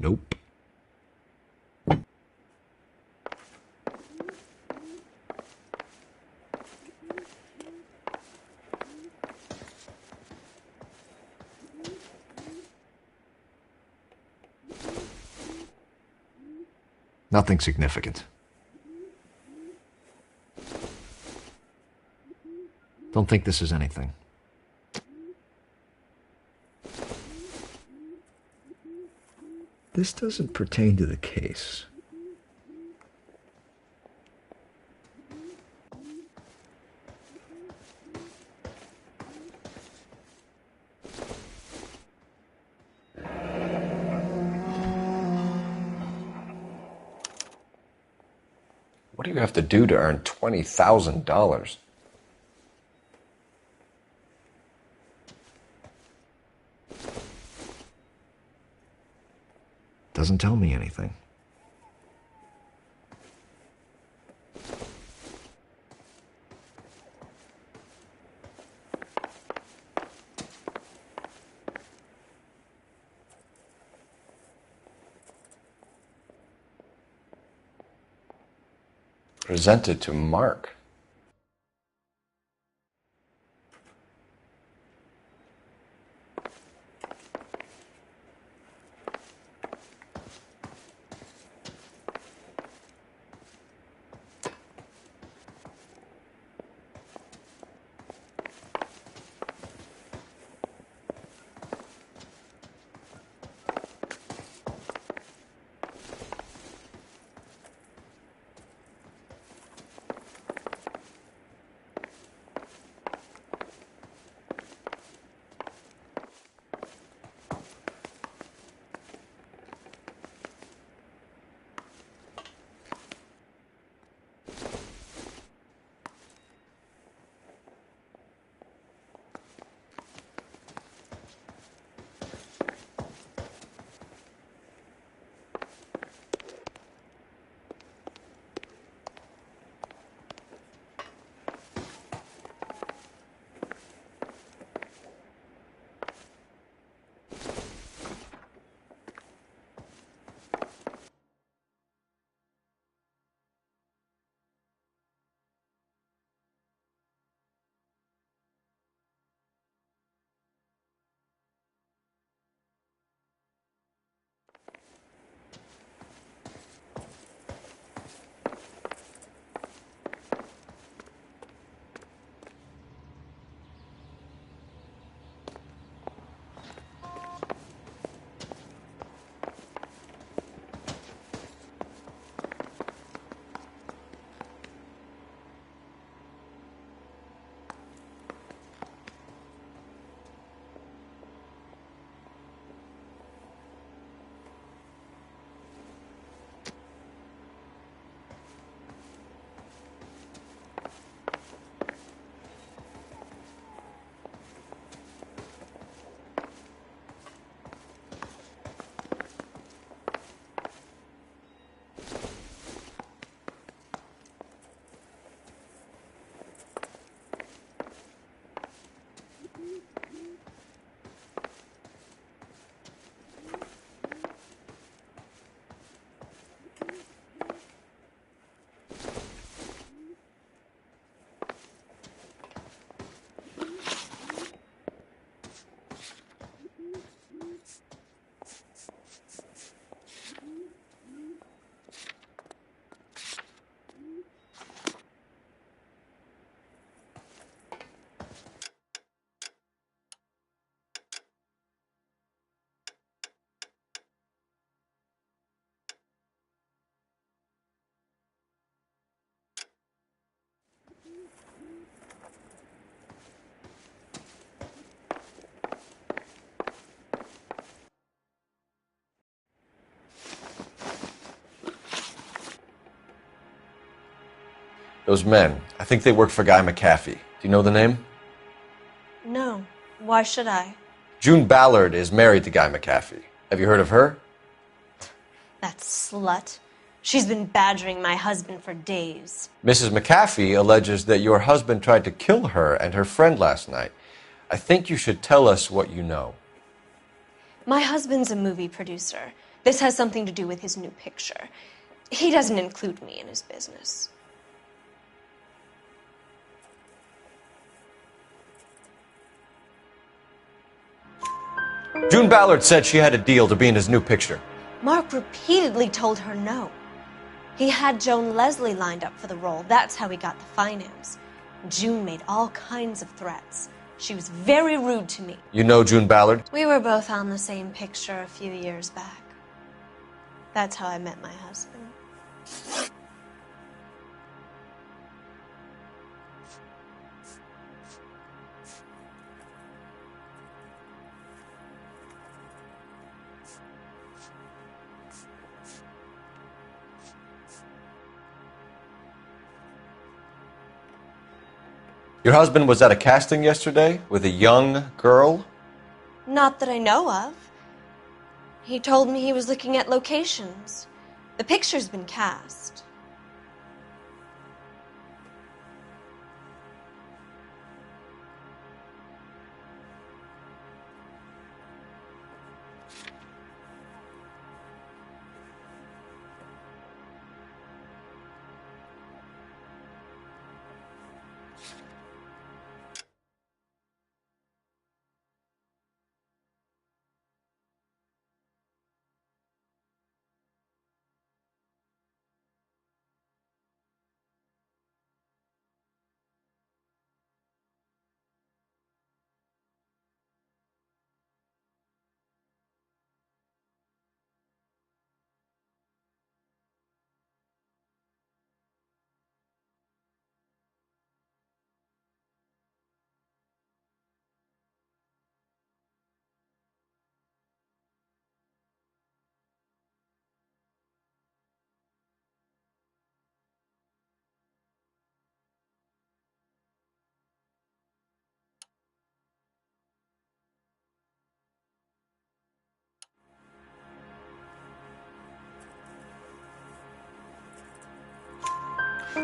Nope. Nothing significant. Don't think this is anything. This doesn't pertain to the case. What do you have to do to earn $20,000? Doesn't tell me anything. Presented to Mark. Those men, I think they work for Guy McAfee. Do you know the name? No. Why should I? June Ballard is married to Guy McAfee. Have you heard of her? That slut. She's been badgering my husband for days. Mrs. McAfee alleges that your husband tried to kill her and her friend last night. I think you should tell us what you know. My husband's a movie producer. This has something to do with his new picture. He doesn't include me in his business. June Ballard said she had a deal to be in his new picture. Mark repeatedly told her no. He had Joan Leslie lined up for the role. That's how he got the finance. June made all kinds of threats. She was very rude to me. You know June Ballard? We were both on the same picture a few years back. That's how I met my husband. Your husband was at a casting yesterday with a young girl? Not that I know of. He told me he was looking at locations. The picture's been cast.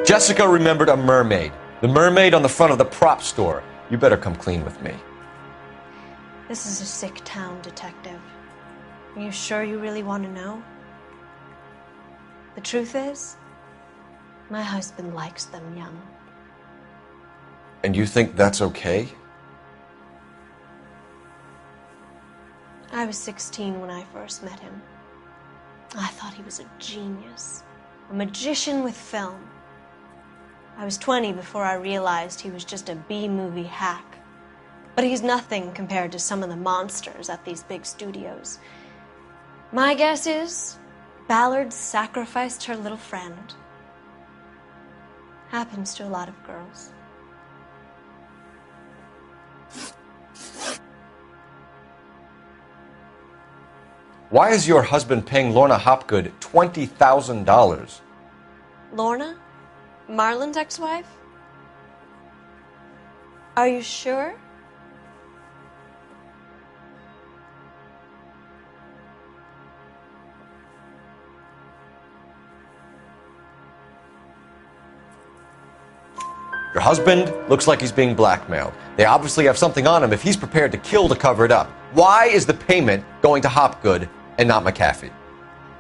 Jessica remembered a mermaid. The mermaid on the front of the prop store. You better come clean with me. This is a sick town, Detective. Are you sure you really want to know? The truth is, my husband likes them young. And you think that's okay? I was 16 when I first met him. I thought he was a genius, a magician with film. I was 20 before I realized he was just a B-movie hack. But he's nothing compared to some of the monsters at these big studios. My guess is Ballard sacrificed her little friend. Happens to a lot of girls. Why is your husband paying Lorna Hopgood $20,000? Lorna? Marlon's ex-wife? Are you sure? Your husband looks like he's being blackmailed. They obviously have something on him if he's prepared to kill to cover it up. Why is the payment going to Hopgood and not McAfee?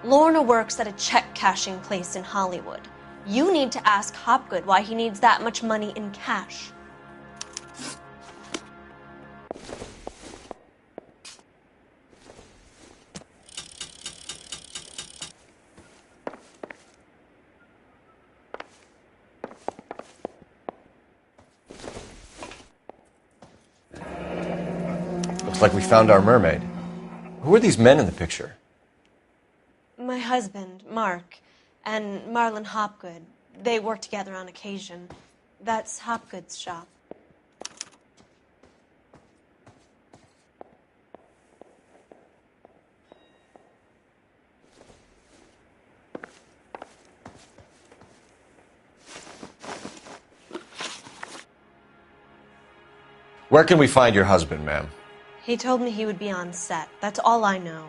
Lorna works at a check-cashing place in Hollywood. You need to ask Hopgood why he needs that much money in cash. Looks like we found our mermaid. Who are these men in the picture? My husband, Mark, and Marlon Hopgood. They work together on occasion. That's Hopgood's shop. Where can we find your husband, ma'am? He told me he would be on set. That's all I know.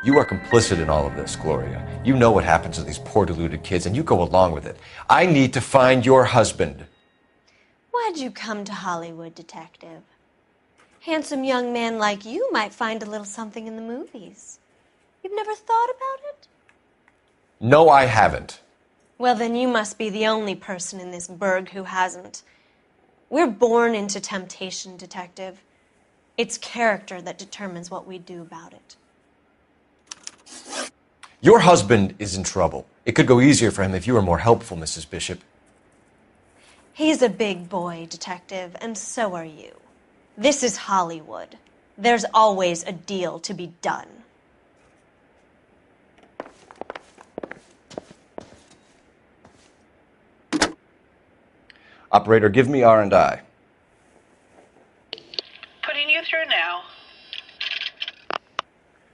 You are complicit in all of this, Gloria. You know what happens to these poor deluded kids, and you go along with it. I need to find your husband. Why'd you come to Hollywood, detective? Handsome young man like you might find a little something in the movies. You've never thought about it? No, I haven't. Well, then you must be the only person in this burg who hasn't. We're born into temptation, detective. It's character that determines what we do about it. Your husband is in trouble. It could go easier for him if you were more helpful, Mrs. Bishop. He's a big boy, detective, and so are you. This is Hollywood. There's always a deal to be done. Operator, give me R&I. Putting you through now.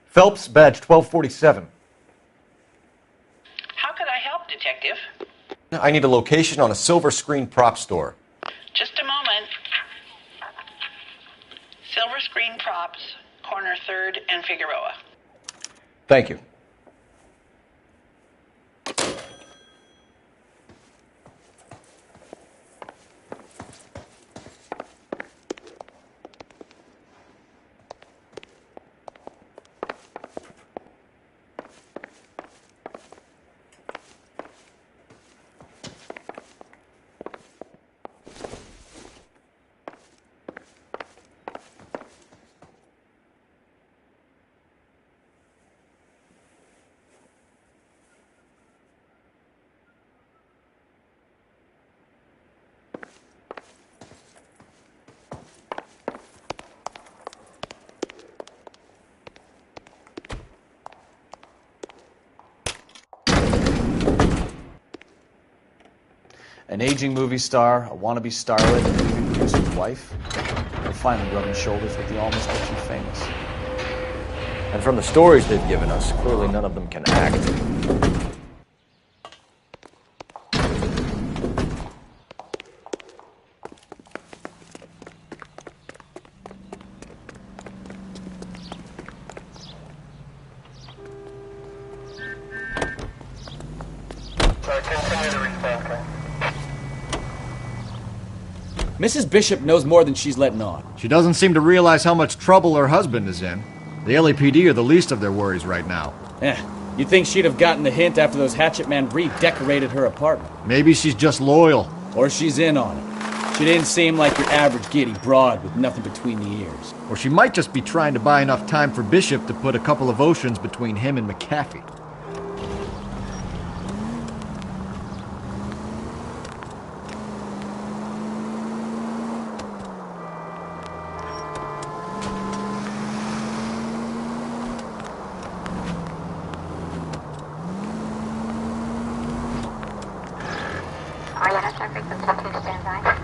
Phelps, badge 1247. How could I help, Detective? I need a location on a silver screen prop store. Just a moment. Silver Screen Props, corner 3rd and Figueroa. Thank you. An aging movie star, a wannabe starlet, and a movie producer's wife. They're finally rubbing shoulders with the almost rich and famous. And from the stories they've given us, clearly none of them can act. Mrs. Bishop knows more than she's letting on. She doesn't seem to realize how much trouble her husband is in. The LAPD are the least of their worries right now. You'd think she'd have gotten the hint after those hatchet men redecorated her apartment. Maybe she's just loyal. Or she's in on it. She didn't seem like your average giddy broad with nothing between the ears. Or she might just be trying to buy enough time for Bishop to put a couple of oceans between him and McAfee. Ariana traffic from 2 stand by.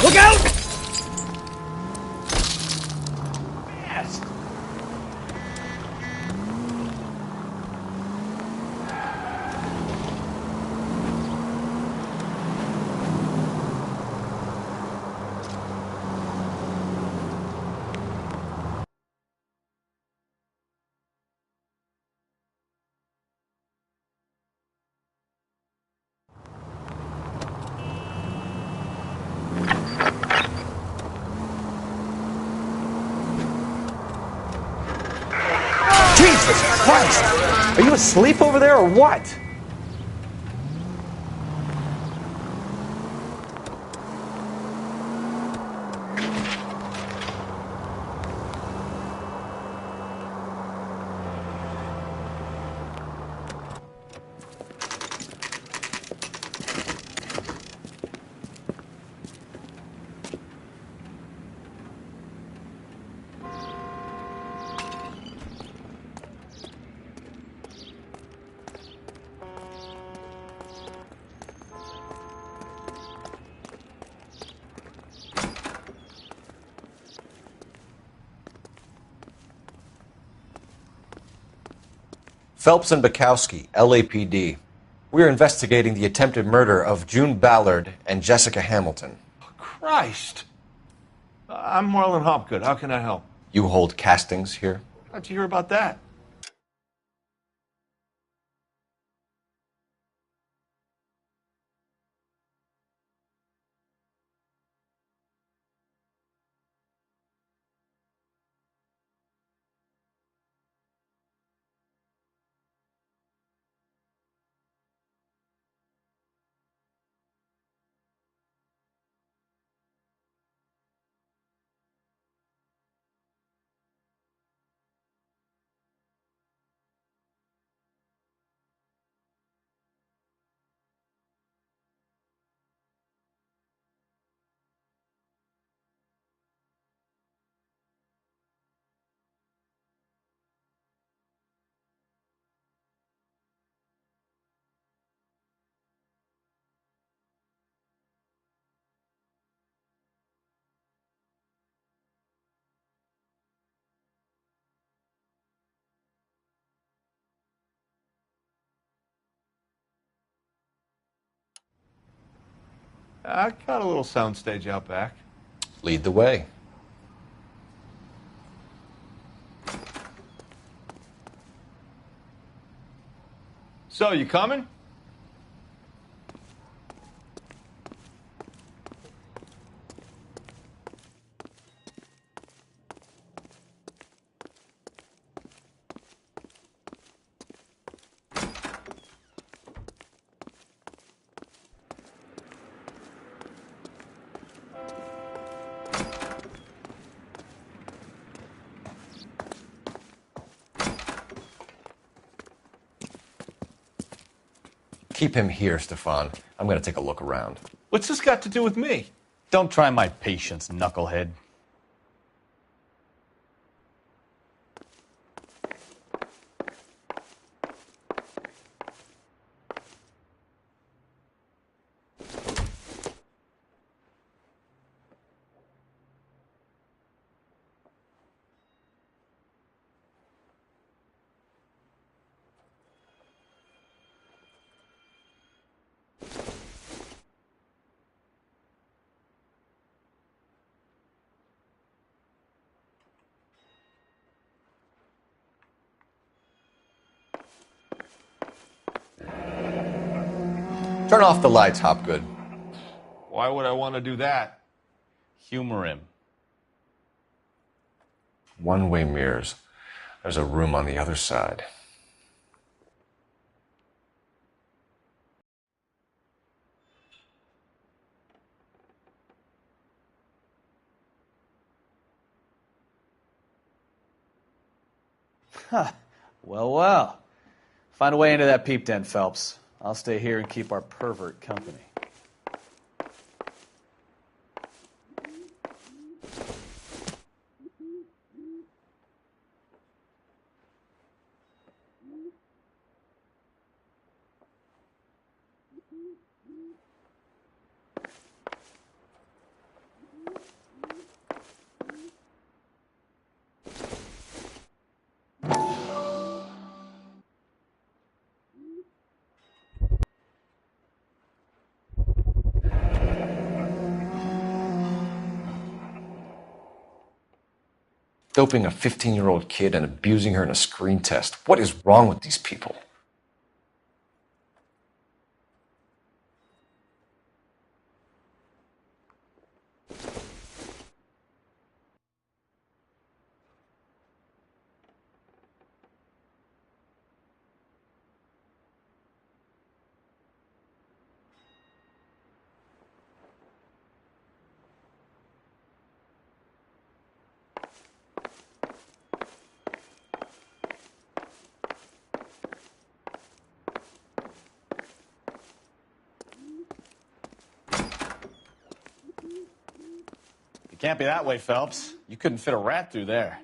Look out! Yes. Jesus Christ! Are you asleep over there or what? Phelps and Bukowski, LAPD. We're investigating the attempted murder of June Ballard and Jessica Hamilton. Christ! I'm Marlon Hopgood. How can I help? You hold castings here? How'd you hear about that? I got a little soundstage out back. Lead the way. So, you coming? Keep him here, Stefan. I'm going to take a look around. What's this got to do with me? Don't try my patience, knucklehead. Turn off the lights, Hopgood. Why would I want to do that? Humor him. One-way mirrors. There's a room on the other side. Well, well. Find a way into that peep den, Phelps. I'll stay here and keep our pervert company. Doping a 15-year-old kid and abusing her in a screen test. What is wrong with these people? It can't be that way, Phelps. You couldn't fit a rat through there.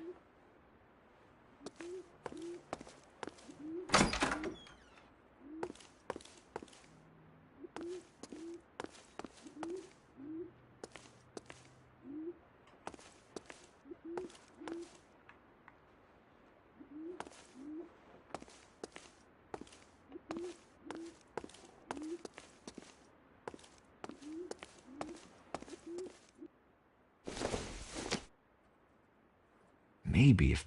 maybe if...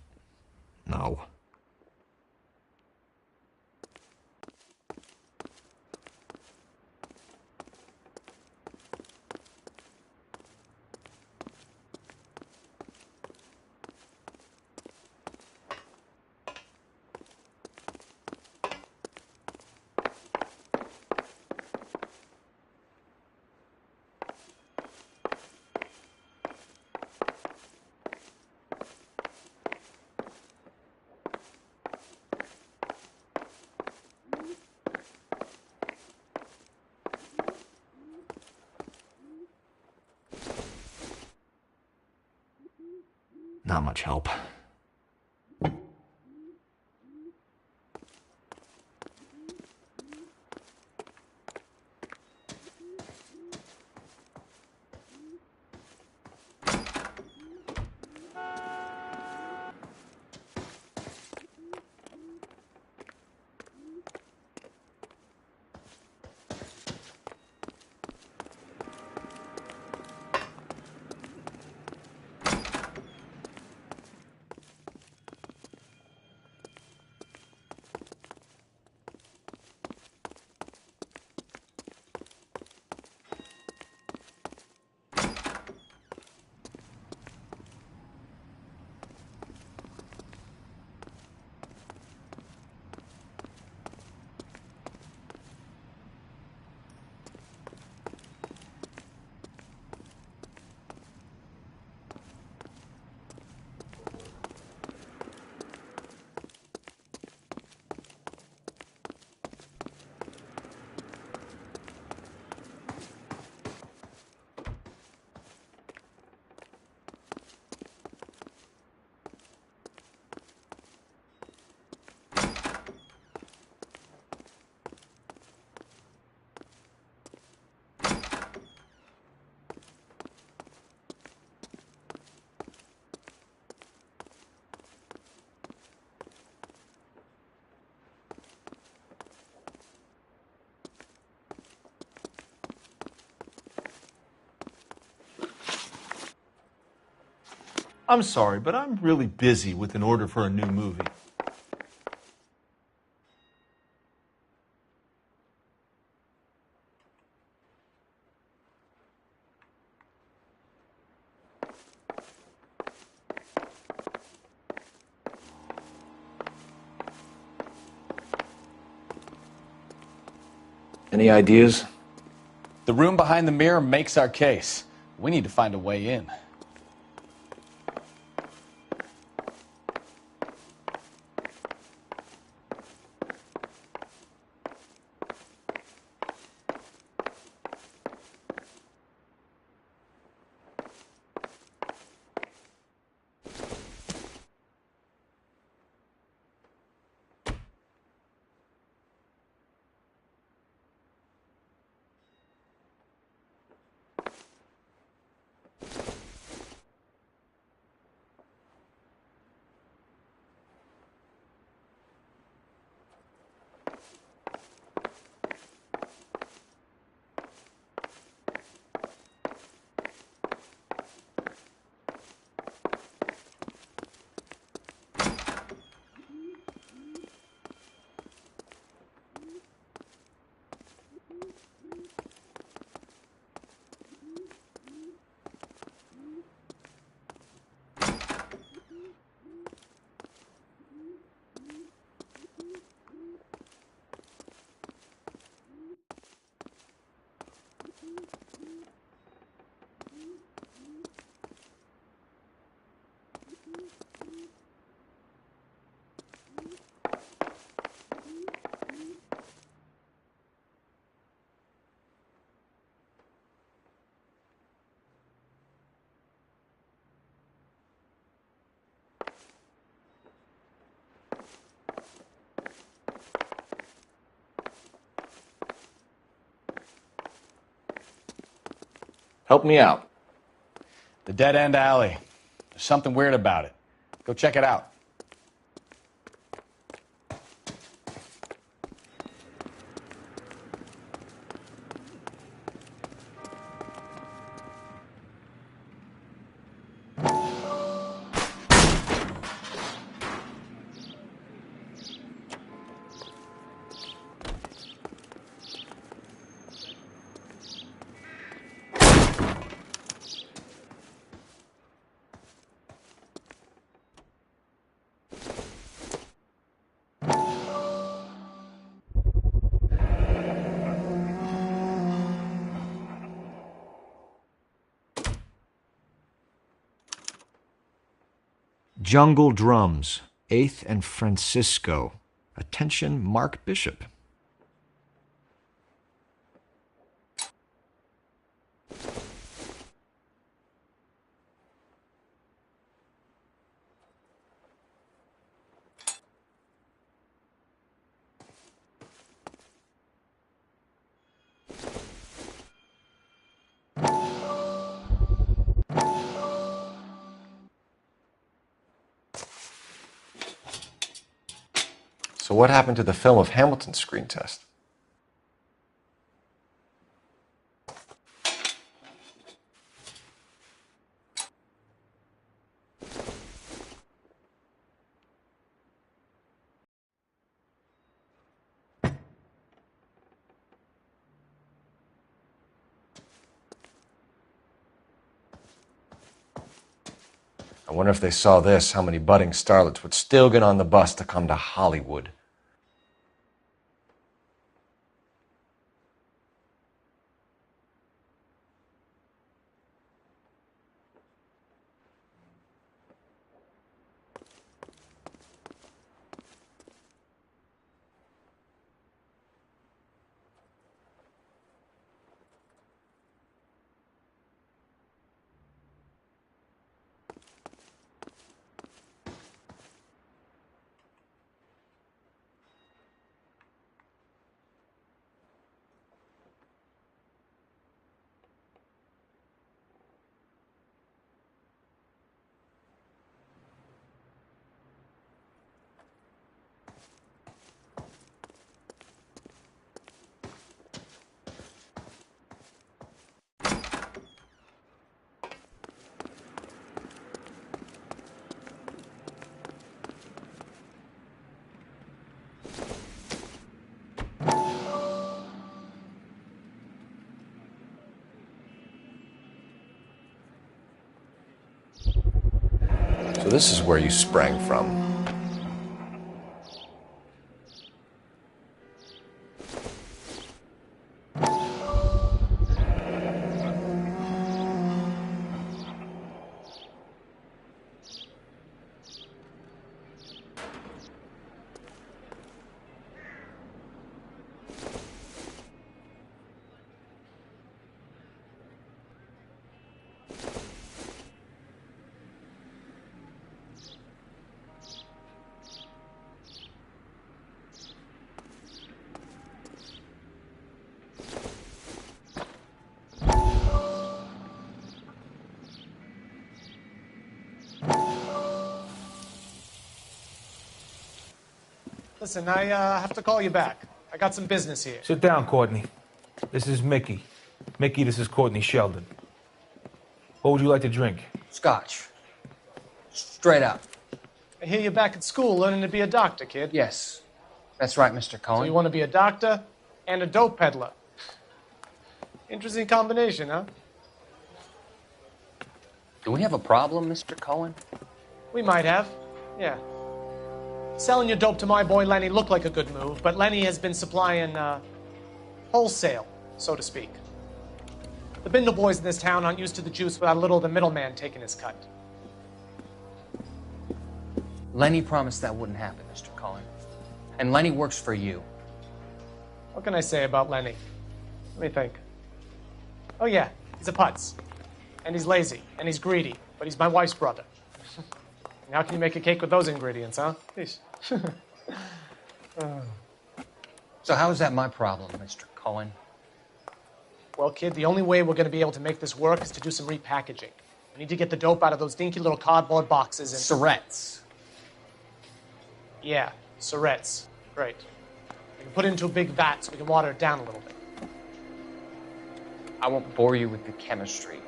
No. Not much help. I'm sorry, but I'm really busy with an order for a new movie. Any ideas? The room behind the mirror makes our case. We need to find a way in. Help me out. The dead-end alley. There's something weird about it. Go check it out. Jungle Drums, 8th and Francisco. Attention, Mark Bishop. So what happened to the film of Hamilton's screen test? I wonder if they saw this, how many budding starlets would still get on the bus to come to Hollywood. So this is where you sprang from. Listen, I have to call you back. I got some business here. Sit down, Courtney. This is Mickey. Mickey, this is Courtney Sheldon. What would you like to drink? Scotch. Straight up. I hear you're back at school learning to be a doctor, kid. Yes. That's right, Mr. Cohen. So you want to be a doctor and a dope peddler. Interesting combination, huh? Do we have a problem, Mr. Cohen? We might have, yeah. Selling your dope to my boy Lenny looked like a good move, but Lenny has been supplying, wholesale, so to speak. The Bindle boys in this town aren't used to the juice without a little of the middleman taking his cut. Lenny promised that wouldn't happen, Mr. Cohen. And Lenny works for you. What can I say about Lenny? Let me think. Oh yeah, he's a putz. And he's lazy, and he's greedy, but he's my wife's brother. And how can you make a cake with those ingredients, huh? So how is that my problem, Mr. Cohen? Well, kid, the only way we're going to be able to make this work is to do some repackaging. We need to get the dope out of those dinky little cardboard boxes and... Surrettes. Yeah, Surrettes. Great. We can put it into a big vat so we can water it down a little bit. I won't bore you with the chemistry,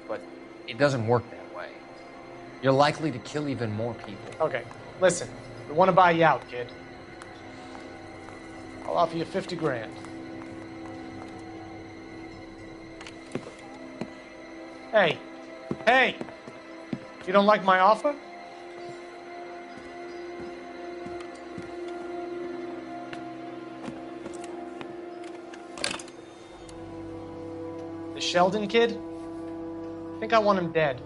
but it doesn't work that way. You're likely to kill even more people. Okay, listen. We want to buy you out, kid. I'll offer you 50 grand. Hey. Hey! You don't like my offer? The Sheldon kid? I think I want him dead.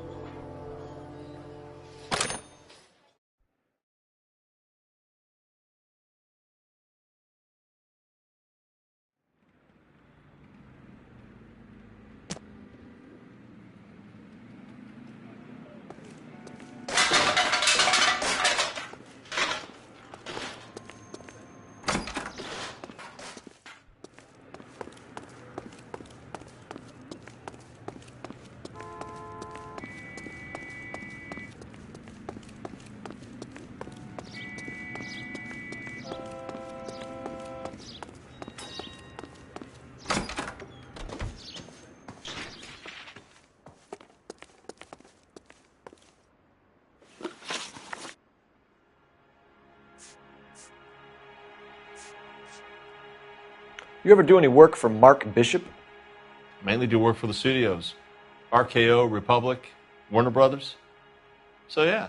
You ever do any work for Mark Bishop? Mainly do work for the studios. RKO, Republic, Warner Brothers. So yeah,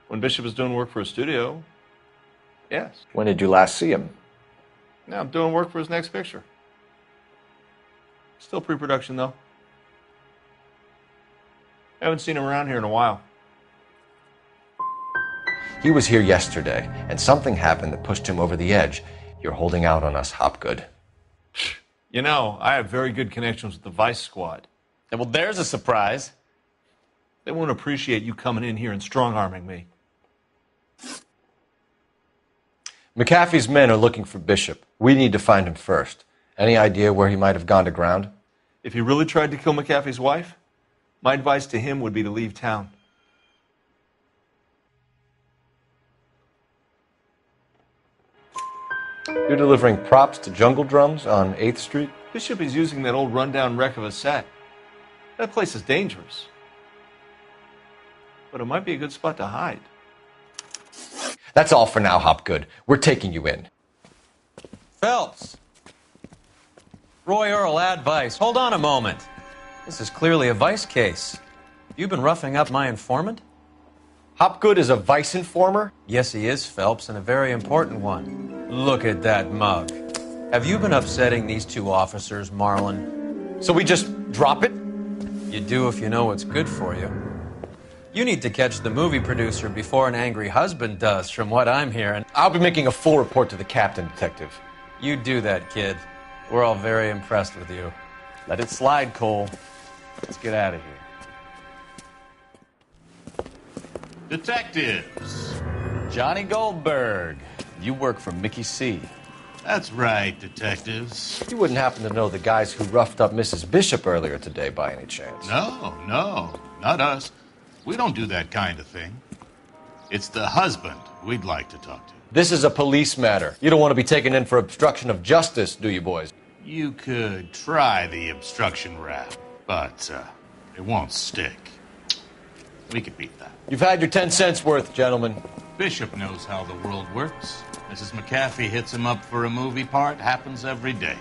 when Bishop is doing work for a studio, yes. When did you last see him? Now I'm doing work for his next picture. Still pre-production though. Haven't seen him around here in a while. He was here yesterday, and something happened that pushed him over the edge. You're holding out on us, Hopgood. You know, I have very good connections with the Vice Squad. Well, there's a surprise. They won't appreciate you coming in here and strong-arming me. McAfee's men are looking for Bishop. We need to find him first. Any idea where he might have gone to ground? If he really tried to kill McAfee's wife, my advice to him would be to leave town. You're delivering props to Jungle Drums on 8th Street? Bishop is using that old rundown wreck of a set. That place is dangerous. But it might be a good spot to hide. That's all for now, Hopgood. We're taking you in. Phelps. Roy Earl, advice. Hold on a moment. This is clearly a vice case. You've been roughing up my informant? Hopgood is a vice informer? Yes, he is, Phelps, and a very important one. Look at that mug. Have you been upsetting these two officers, Marlin? So we just drop it? You do if you know what's good for you. You need to catch the movie producer before an angry husband does, from what I'm hearing. I'll be making a full report to the captain, Detective. You do that, kid. We're all very impressed with you. Let it slide, Cole. Let's get out of here. Detectives. Johnny Goldberg. You work for Mickey C. That's right, detectives. You wouldn't happen to know the guys who roughed up Mrs. Bishop earlier today by any chance? No, not us. We don't do that kind of thing. It's the husband we'd like to talk to. This is a police matter. You don't want to be taken in for obstruction of justice, do you, boys? You could try the obstruction rap, but it won't stick. We could beat that. You've had your 10 cents worth, gentlemen. Bishop knows how the world works. Mrs. McAfee hits him up for a movie part. Happens every day.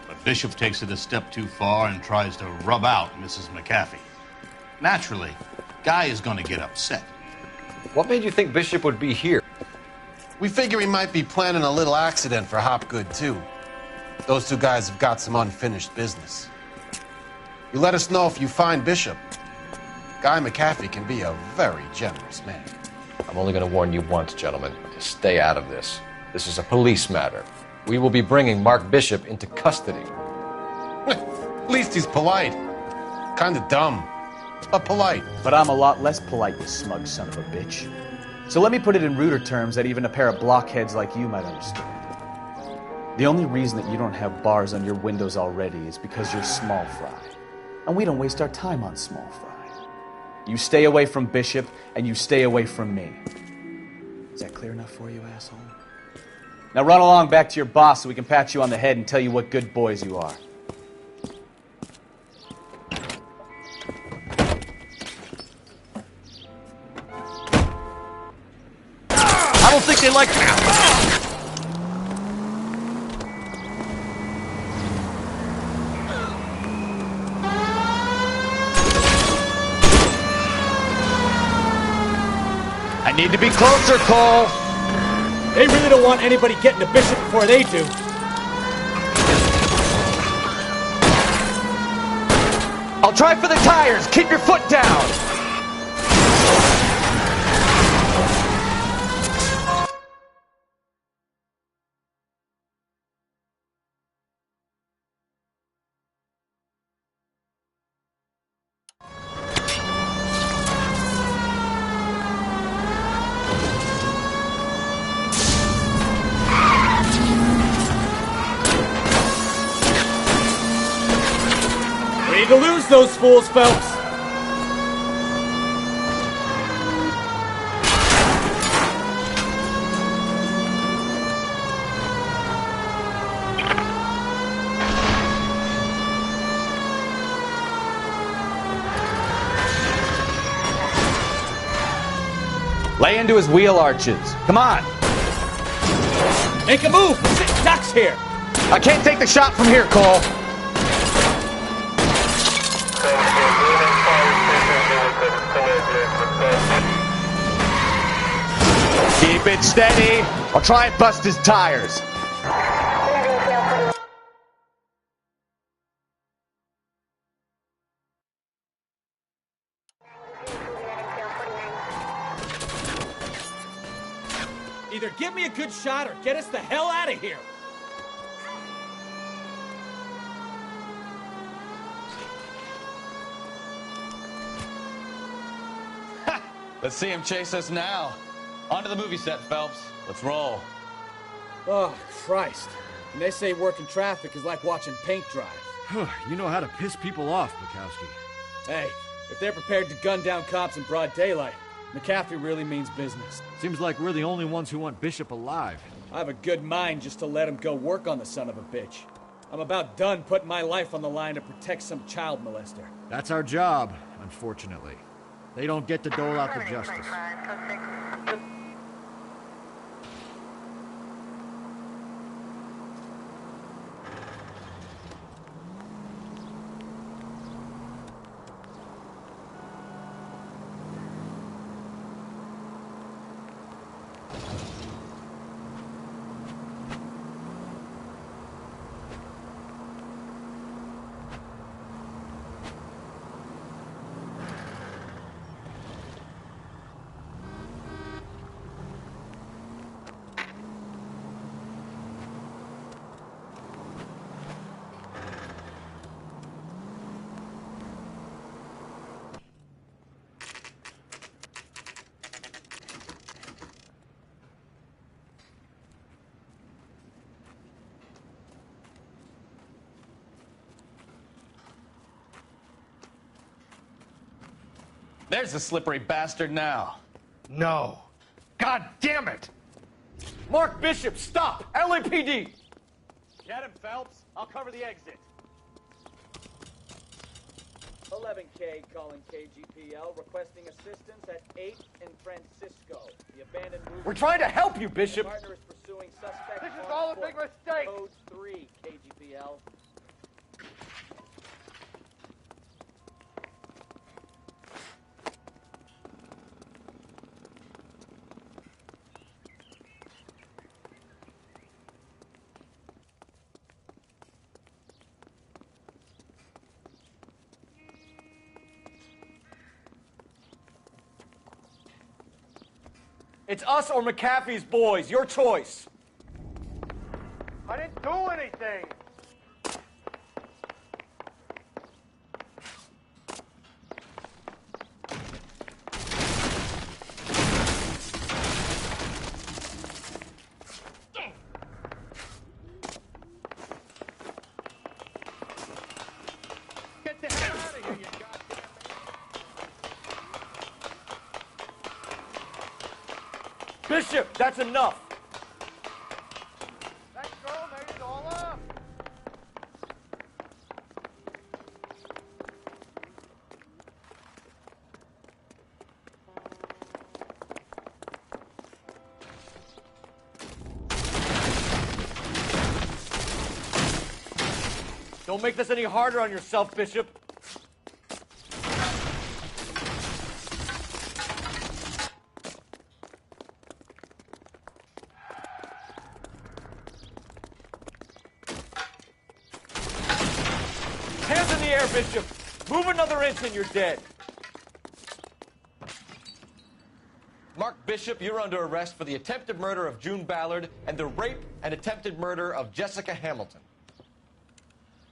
But Bishop takes it a step too far and tries to rub out Mrs. McAfee. Naturally, Guy is going to get upset. What made you think Bishop would be here? We figure he might be planning a little accident for Hopgood, too. Those two guys have got some unfinished business. You let us know if you find Bishop. Guy McAfee can be a very generous man. I'm only going to warn you once, gentlemen, to stay out of this. This is a police matter. We will be bringing Mark Bishop into custody. At least he's polite. Kind of dumb, but polite. But I'm a lot less polite, you smug son of a bitch. So let me put it in ruder terms that even a pair of blockheads like you might understand. The only reason that you don't have bars on your windows already is because you're small fry. And we don't waste our time on small fry. You stay away from Bishop, and you stay away from me. Is that clear enough for you, asshole? Now run along back to your boss so we can pat you on the head and tell you what good boys you are. I don't think they like that. I need to be closer, Cole. They really don't want anybody getting to Bishop before they do. I'll try for the tires. Keep your foot down. We need to lose those fools, Phelps. Lay into his wheel arches. Come on. Make a move. We're sitting ducks here. I can't take the shot from here, Cole. Keep it steady. I'll try and bust his tires. Either give me a good shot or get us the hell out of here. Let's see him chase us now. On to the movie set, Phelps. Let's roll. Oh, Christ. And they say working traffic is like watching paint dry. You know how to piss people off, Bukowski. Hey, if they're prepared to gun down cops in broad daylight, McAfee really means business. Seems like we're the only ones who want Bishop alive. I have a good mind just to let him go work on the son of a bitch. I'm about done putting my life on the line to protect some child molester. That's our job, unfortunately. They don't get to dole out the justice. There's the slippery bastard now. No. God damn it! Mark Bishop, stop! LAPD! Get him, Phelps. I'll cover the exit. 11K calling KGPL, requesting assistance at 8 in Francisco. The abandoned movie. We're trying to help you, Bishop. The partner is pursuing suspect. This is all a big mistake. Code 3 KGPL. It's us or McAfee's boys. Your choice. I didn't do anything. Get the hell out of here, you goddamn. Bishop, that's enough. That girl made it all up. Don't make this any harder on yourself, Bishop. Hands in the air, Bishop. Move another inch and you're dead. Mark Bishop, you're under arrest for the attempted murder of June Ballard and the rape and attempted murder of Jessica Hamilton.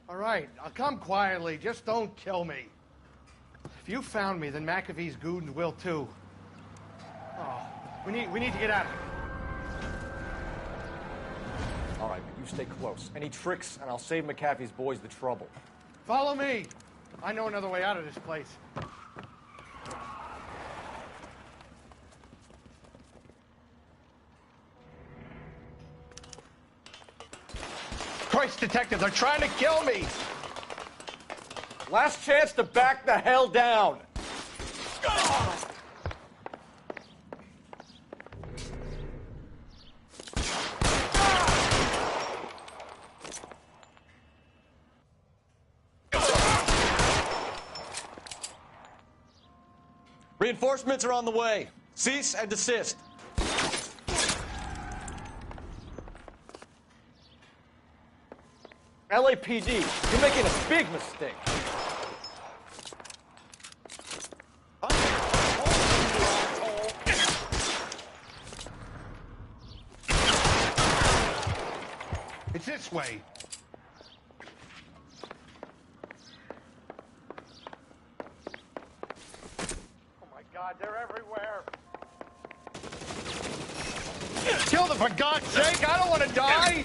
All right, I'll come quietly. Just don't kill me. If you found me, then McAfee's goons will too. Oh, we need to get out of here. All right, but you stay close. Any tricks, and I'll save McAfee's boys the trouble. Follow me. I know another way out of this place. Christ, detective, they're trying to kill me. Last chance to back the hell down. Reinforcements are on the way. Cease and desist. LAPD, you're making a big mistake. It's this way. Oh my God, they're everywhere. Kill them, for God's sake! I don't want to die!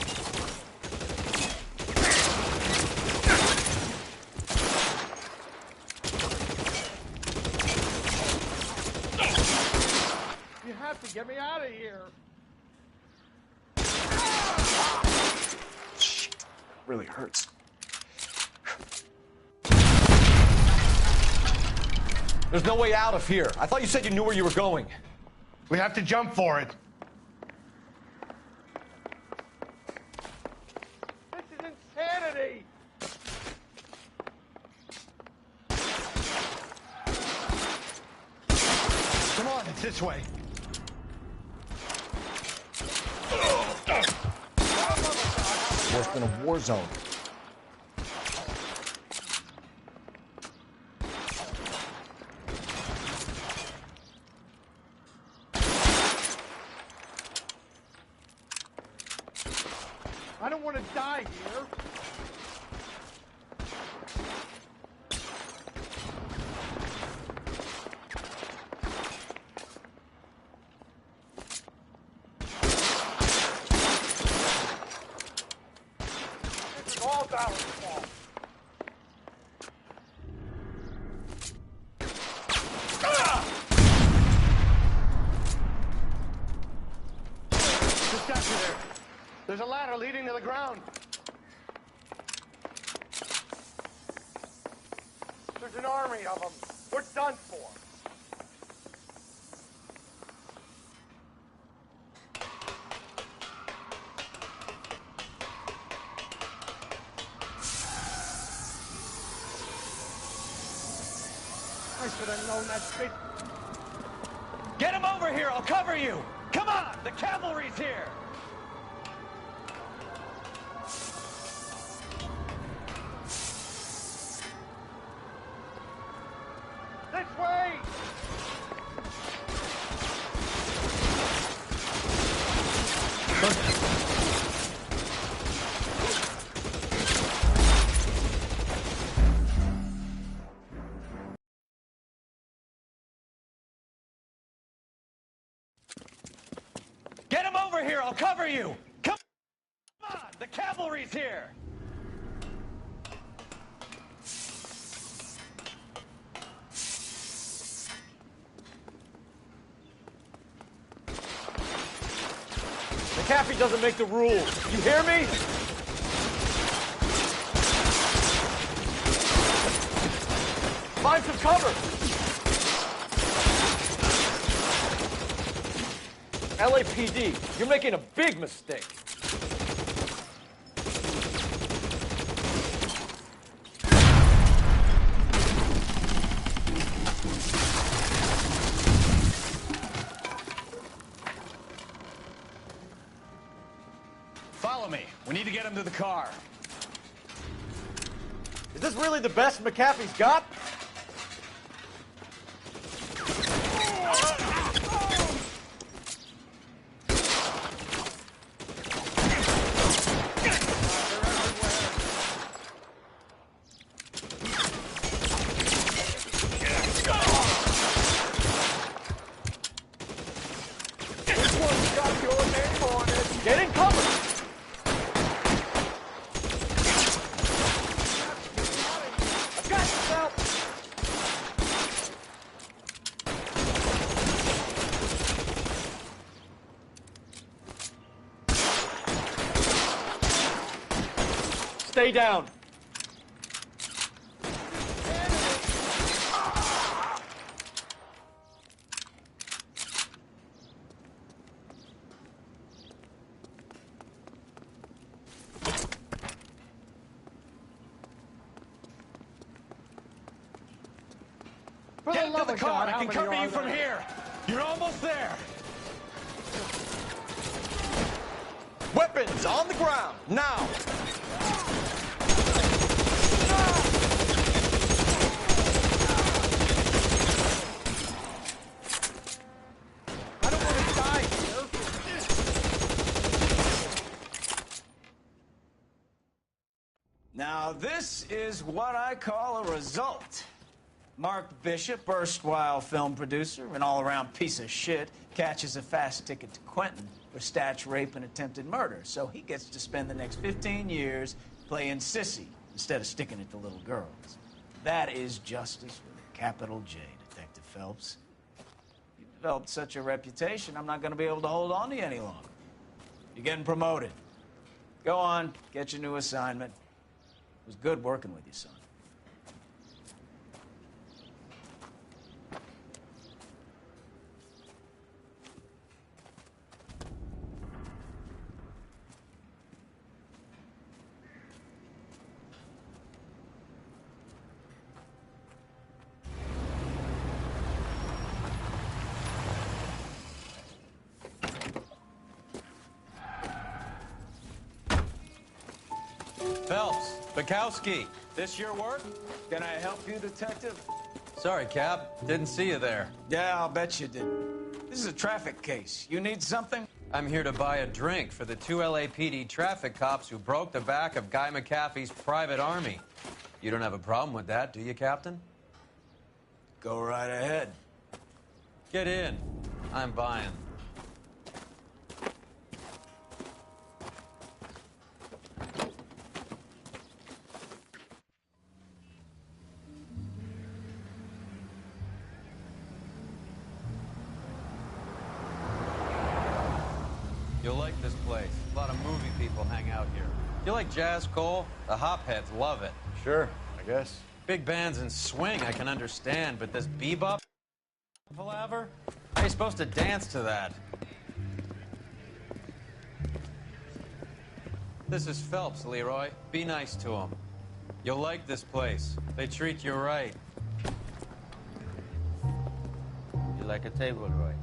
You have to get me out of here. Really hurts. There's no way out of here. I thought you said you knew where you were going. We have to jump for it. This is insanity! Come on, it's this way. Worse than a war zone. I don't want to die here. This is all Dallas' fault. Just got you there. There's a ladder leading to the ground. There's an army of them. We're done for. I should have known that bitch. Get him over here. I'll cover you. Come on. The cavalry's here. This way! Get him over here. I'll cover you. Come on. The cavalry's here. McAfee doesn't make the rules. You hear me? Find some cover. LAPD, you're making a big mistake. Follow me. We need to get him to the car. Is this really the best McAfee's got? This one's got your name on it. Get in cover. I've got this out. Stay down. For Get the into love the of car. God, I how can many cover are you from there? here. You're almost there. Weapons on the ground, now. I don't want to die here. Now, this is what I call a result. Mark Bishop, erstwhile film producer and all-around piece of shit, catches a fast ticket to Quentin for statch rape and attempted murder, so he gets to spend the next 15 years playing sissy instead of sticking it to little girls. That is justice with a capital J, Detective Phelps. You've developed such a reputation, I'm not going to be able to hold on to you any longer. You're getting promoted. Go on, get your new assignment. It was good working with you, son. Phelps, Bukowski, this your work? Can I help you, Detective? Sorry, Cap. Didn't see you there. Yeah, I'll bet you did. This is a traffic case. You need something? I'm here to buy a drink for the 2 LAPD traffic cops who broke the back of Guy McAfee's private army. You don't have a problem with that, do you, Captain? Go right ahead. Get in. I'm buying. You'll like this place. A lot of movie people hang out here. You like jazz, Cole? The hopheads love it. Sure, I guess. Big bands and swing I can understand, but this bebop palaver? How are you supposed to dance to that? This is Phelps, Leroy. Be nice to him. You'll like this place. They treat you right. You like a table, Roy?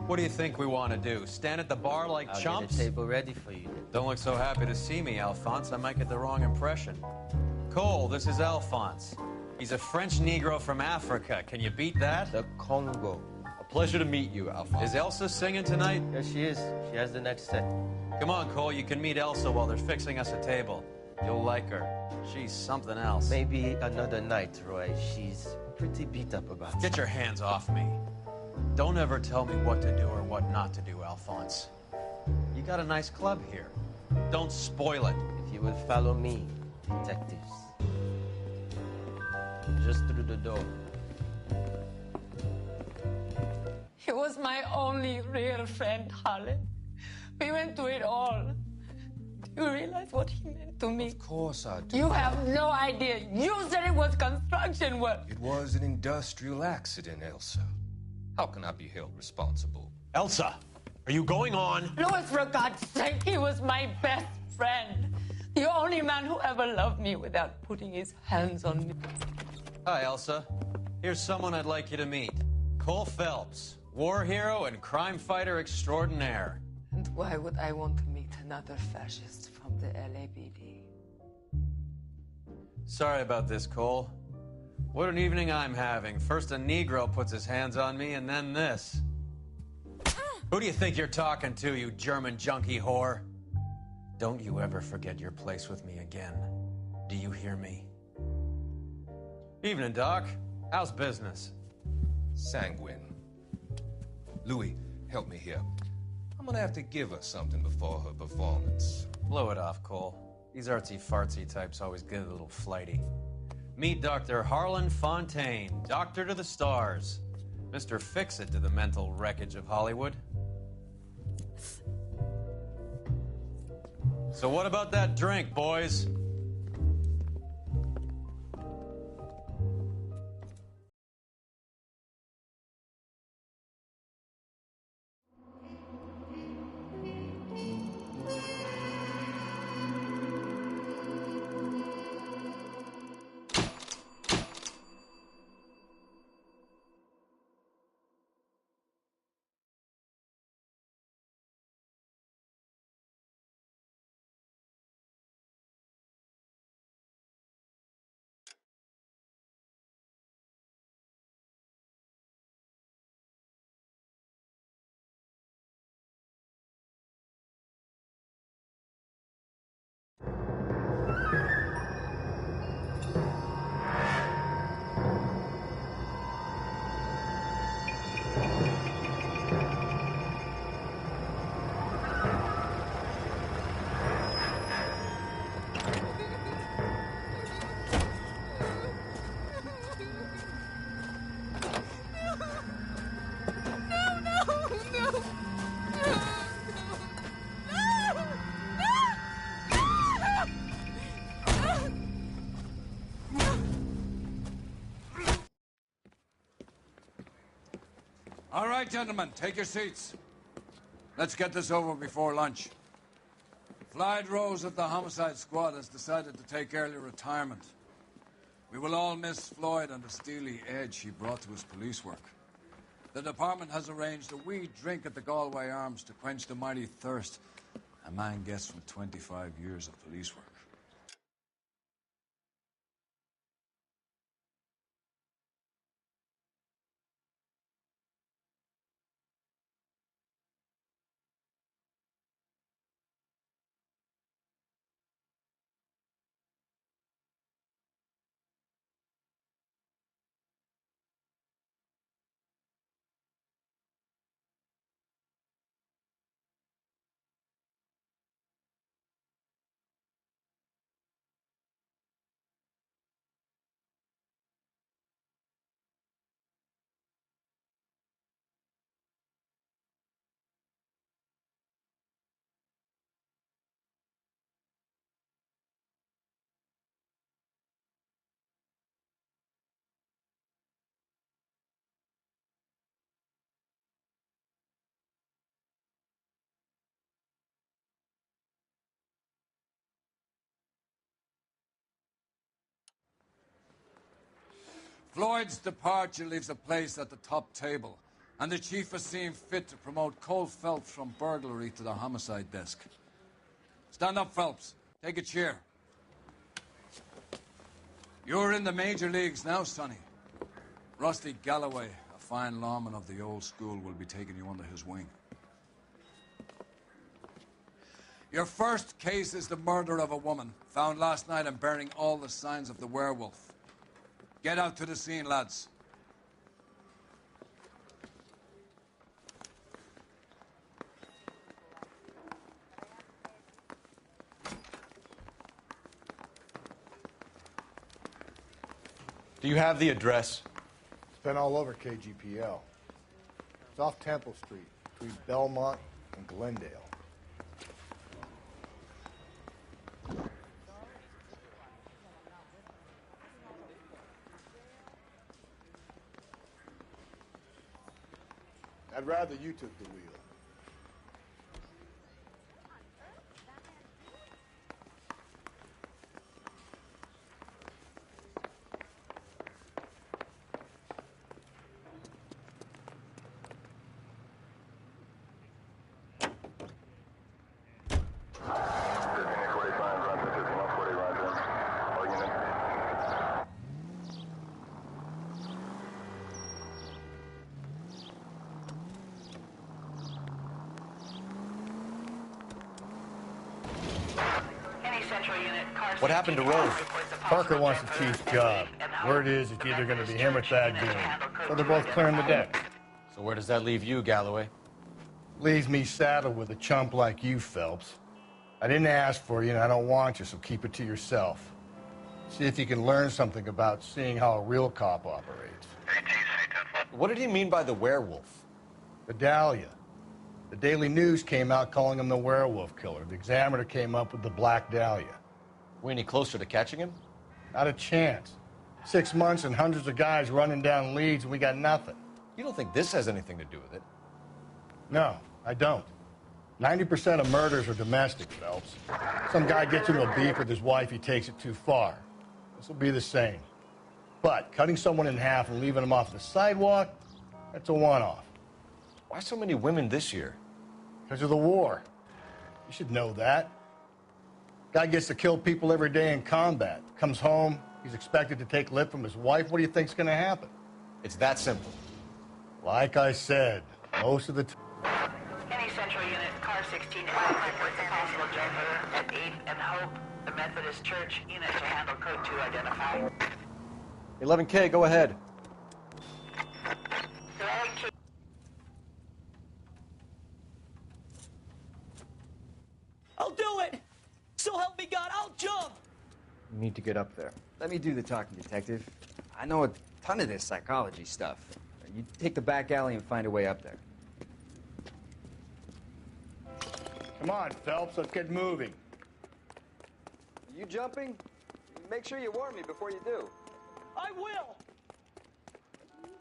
What do you think we want to do? Stand at the bar like I'll chumps? get a table ready for you. Don't look so happy to see me, Alphonse. I might get the wrong impression. Cole, this is Alphonse. He's a French Negro from Africa. Can you beat that? The Congo. A pleasure to meet you, Alphonse. Is Elsa singing tonight? Yes, she is. She has the next set. Come on, Cole. You can meet Elsa while they're fixing us a table. You'll like her. She's something else. Maybe another night, Roy. She's pretty beat up about it. Get your hands off me. Don't ever tell me what to do or what not to do, Alphonse. You got a nice club here. Don't spoil it. If you will follow me, detectives. Just through the door. He was my only real friend, Harlan. We went through it all. Do you realize what he meant to me? Of course I do. You have no idea. You said it was construction work. It was an industrial accident, Elsa. How can I be held responsible? Elsa, are you going on? Louis, for God's sake, he was my best friend. The only man who ever loved me without putting his hands on me. Hi, Elsa. Here's someone I'd like you to meet. Cole Phelps, war hero and crime fighter extraordinaire. And why would I want to meet another fascist from the LAPD? Sorry about this, Cole. What an evening I'm having. First a Negro puts his hands on me, and then this. Who do you think you're talking to, you German junkie whore? Don't you ever forget your place with me again. Do you hear me? Evening, Doc. How's business? Sanguine. Louis, help me here. I'm gonna have to give her something before her performance. Blow it off, Cole. These artsy-fartsy types always get a little flighty. Meet Dr. Harlan Fontaine, doctor to the stars. Mr. Fix-It to the mental wreckage of Hollywood. So what about that drink, boys? All right, gentlemen, take your seats. Let's get this over before lunch. Floyd Rose of the Homicide Squad has decided to take early retirement. We will all miss Floyd and the steely edge he brought to his police work. The department has arranged a wee drink at the Galway Arms to quench the mighty thirst a man gets from 25 years of police work. Floyd's departure leaves a place at the top table, and the chief has seen fit to promote Cole Phelps from burglary to the homicide desk. Stand up, Phelps. Take a chair. You're in the major leagues now, Sonny. Rusty Galloway, a fine lawman of the old school, will be taking you under his wing. Your first case is the murder of a woman, found last night and bearing all the signs of the werewolf. Get out to the scene, lads. Do you have the address? It's been all over KGPL. It's off Temple Street, between Belmont and Glendale. I'd rather you took the wheel. What happened to Rose? Parker wants the chief's job. Word is it's either going to be him or Thad Goon. So they're both clearing the deck. So where does that leave you, Galloway? Leaves me saddled with a chump like you, Phelps. I didn't ask for you, and I don't want you, so keep it to yourself. See if you can learn something about seeing how a real cop operates. What did he mean by the werewolf? Vidalia. The Daily News came out calling him the werewolf killer. The Examiner came up with the Black Dahlia. We any closer to catching him? Not a chance. 6 months and hundreds of guys running down leads, and we got nothing. You don't think this has anything to do with it? No, I don't. 90% of murders are domestic, Phelps. Some guy gets into a beef with his wife, he takes it too far. This will be the same. But cutting someone in half and leaving them off the sidewalk, that's a one-off. Why so many women this year? Because of the war. You should know that. Guy gets to kill people every day in combat. Comes home, he's expected to take lip from his wife. What do you think's going to happen? It's that simple. Like I said, most of the time. Any Central Unit, car 16 in contact with the possible driver at 8th and Hope, the Methodist Church. Unit to handle code 2 identify. 11K, go ahead. I'll do it! So help me God, I'll jump! You need to get up there. Let me do the talking, detective. I know a ton of this psychology stuff. You take the back alley and find a way up there. Come on, Phelps, let's get moving. Are you jumping? Make sure you warn me before you do. I will!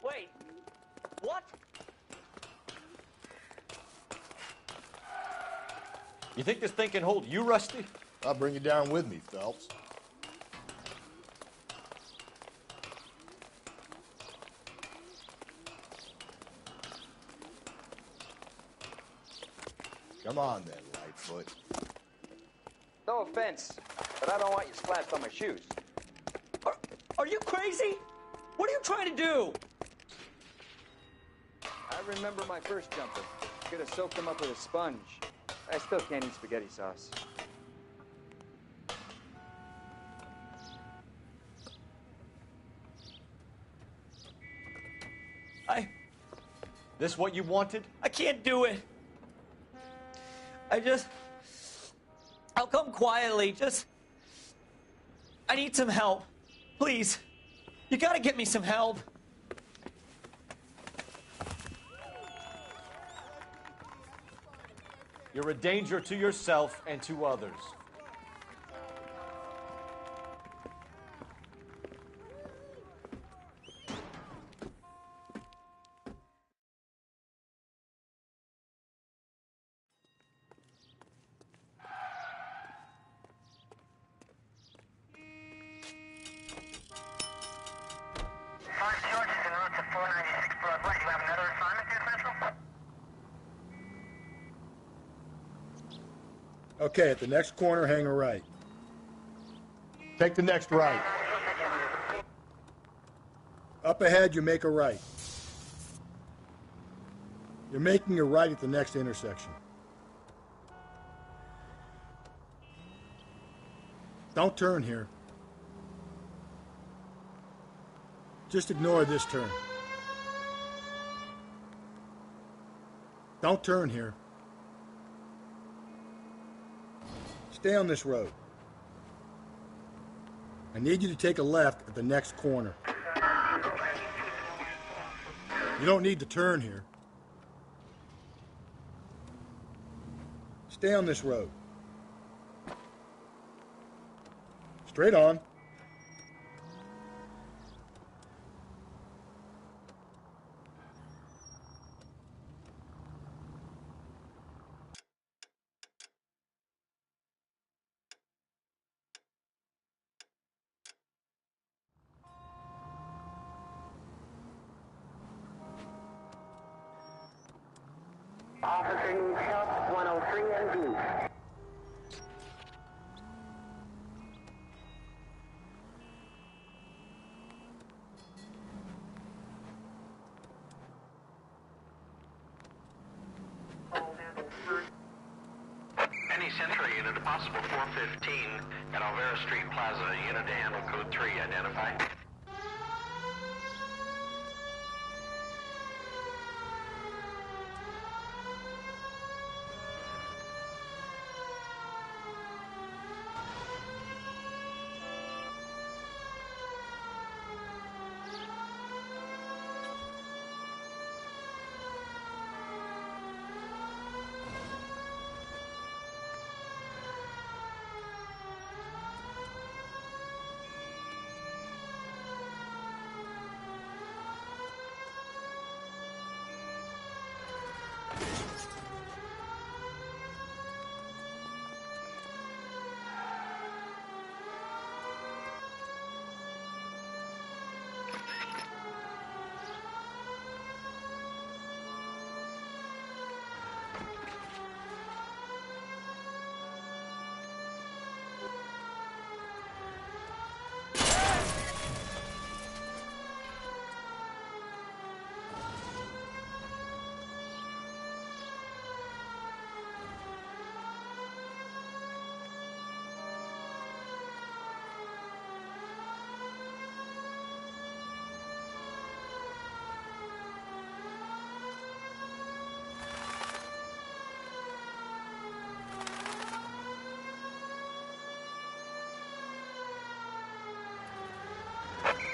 Wait, what? You think this thing can hold you, Rusty? I'll bring you down with me, Phelps. Come on then, Lightfoot. No offense, but I don't want you splashed on my shoes. Are you crazy? What are you trying to do? I remember my first jumper. Could have soaked them up with a sponge. I still can't eat spaghetti sauce. This what you wanted? I can't do it. I'll come quietly. I need some help. Please. You gotta get me some help. You're a danger to yourself and to others. Okay, at the next corner, hang a right. Take the next right. Up ahead, you make a right. You're making a right at the next intersection. Don't turn here. Just ignore this turn. Don't turn here. Stay on this road. I need you to take a left at the next corner. You don't need to turn here. Stay on this road. Straight on. Officer needs help, 103 and B. Penny Century unit, a possible 415 at Alvera Street Plaza. Unit to handle code 3, identify.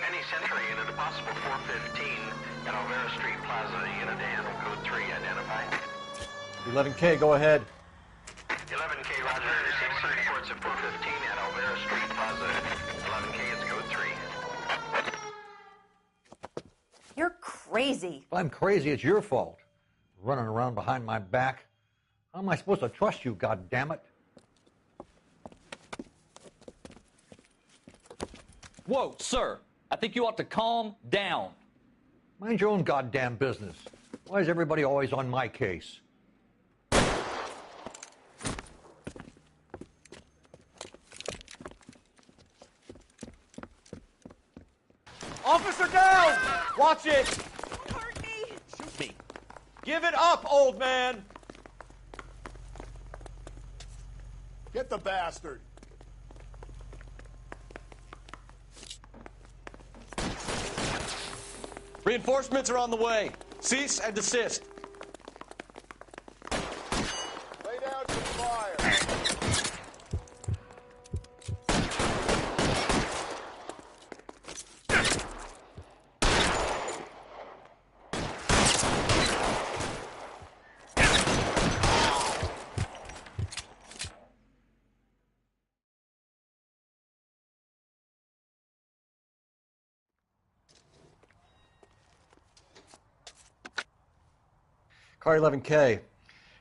Penny Century unit, a possible 415 at Alvera Street Plaza. Unit to handle code 3, identify. 11K, go ahead. 11K, roger. Received some reports of 415 at Alvera Street Plaza. 11K is code 3. You're crazy. If I'm crazy, it's your fault. Running around behind my back. How am I supposed to trust you, goddammit? Whoa, sir. I think you ought to calm down. Mind your own goddamn business. Why is everybody always on my case? Officer down! Watch it! Hurt me! Shoot me. Give it up, old man! Get the bastard. Reinforcements are on the way. Cease and desist. Lay down some fire. Car 11K.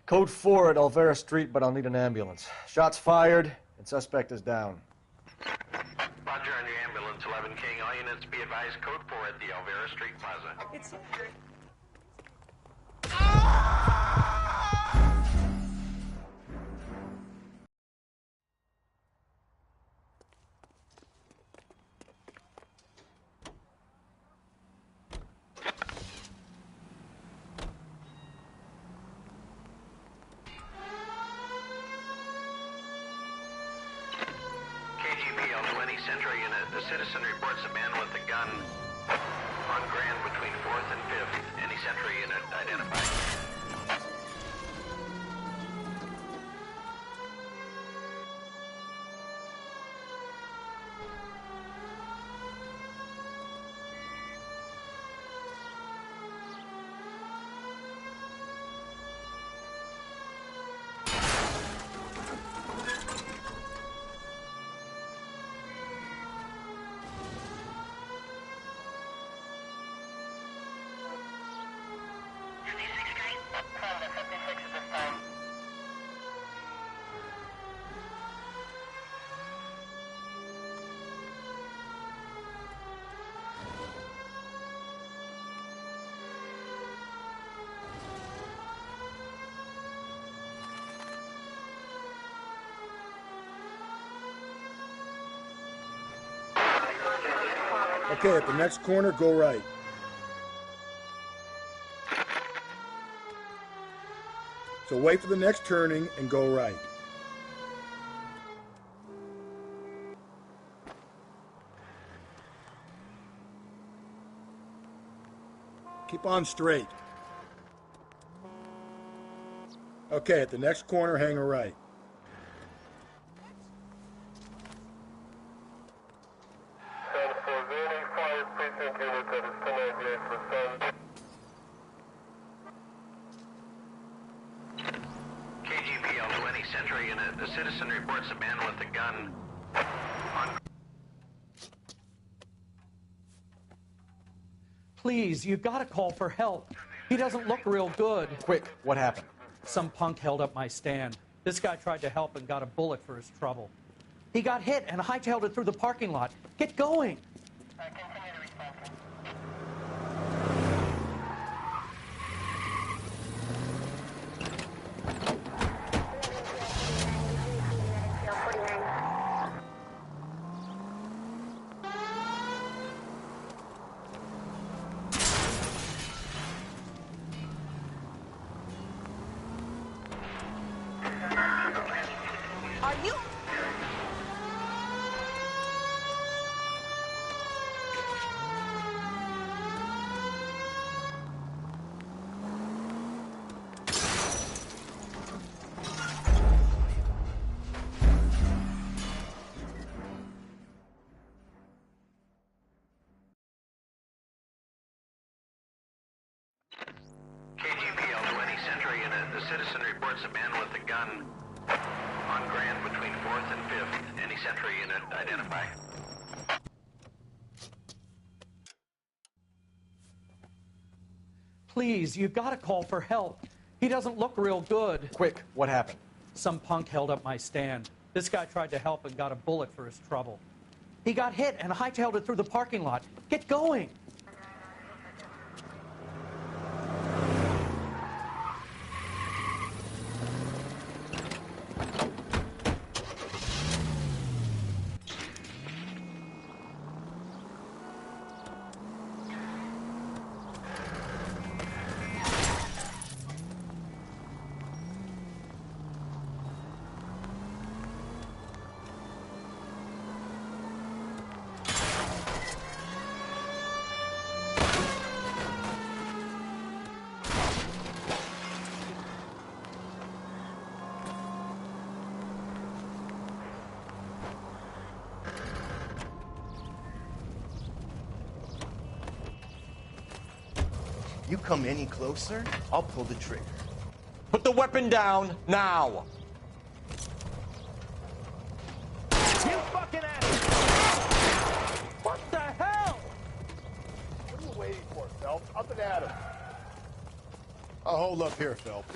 Code 4 at Olvera Street, but I'll need an ambulance. Shots fired, and suspect is down. Roger on your ambulance, 11 King. All units be advised, code 4 at the Alvera Street Plaza. It's... Central unit, the citizen reports a man with a gun on Grand between 4th and 5th. Any Central unit identified. Okay, at the next corner, go right. So wait for the next turning and go right. Keep on straight. Okay, at the next corner, hang a right. KGPL to any Central unit. The citizen reports a man with a gun on... Please, you gotta call for help. He doesn't look real good. Quick, what happened? Some punk held up my stand. This guy tried to help and got a bullet for his trouble. He got hit and hightailed it through the parking lot. Get going! Are you? KGPL to any Central unit. The citizen reports a man with a gun on Grand between 4th and 5th. Any Central unit identify. Please, you gotta call for help. He doesn't look real good. Quick, what happened? Some punk held up my stand. This guy tried to help and got a bullet for his trouble. He got hit and hightailed it through the parking lot. Get going! You come any closer, I'll pull the trigger. Put the weapon down now. You fucking asshole! What the hell? What are you waiting for, Phelps? Up and at him. I'll hold up here, Phelps.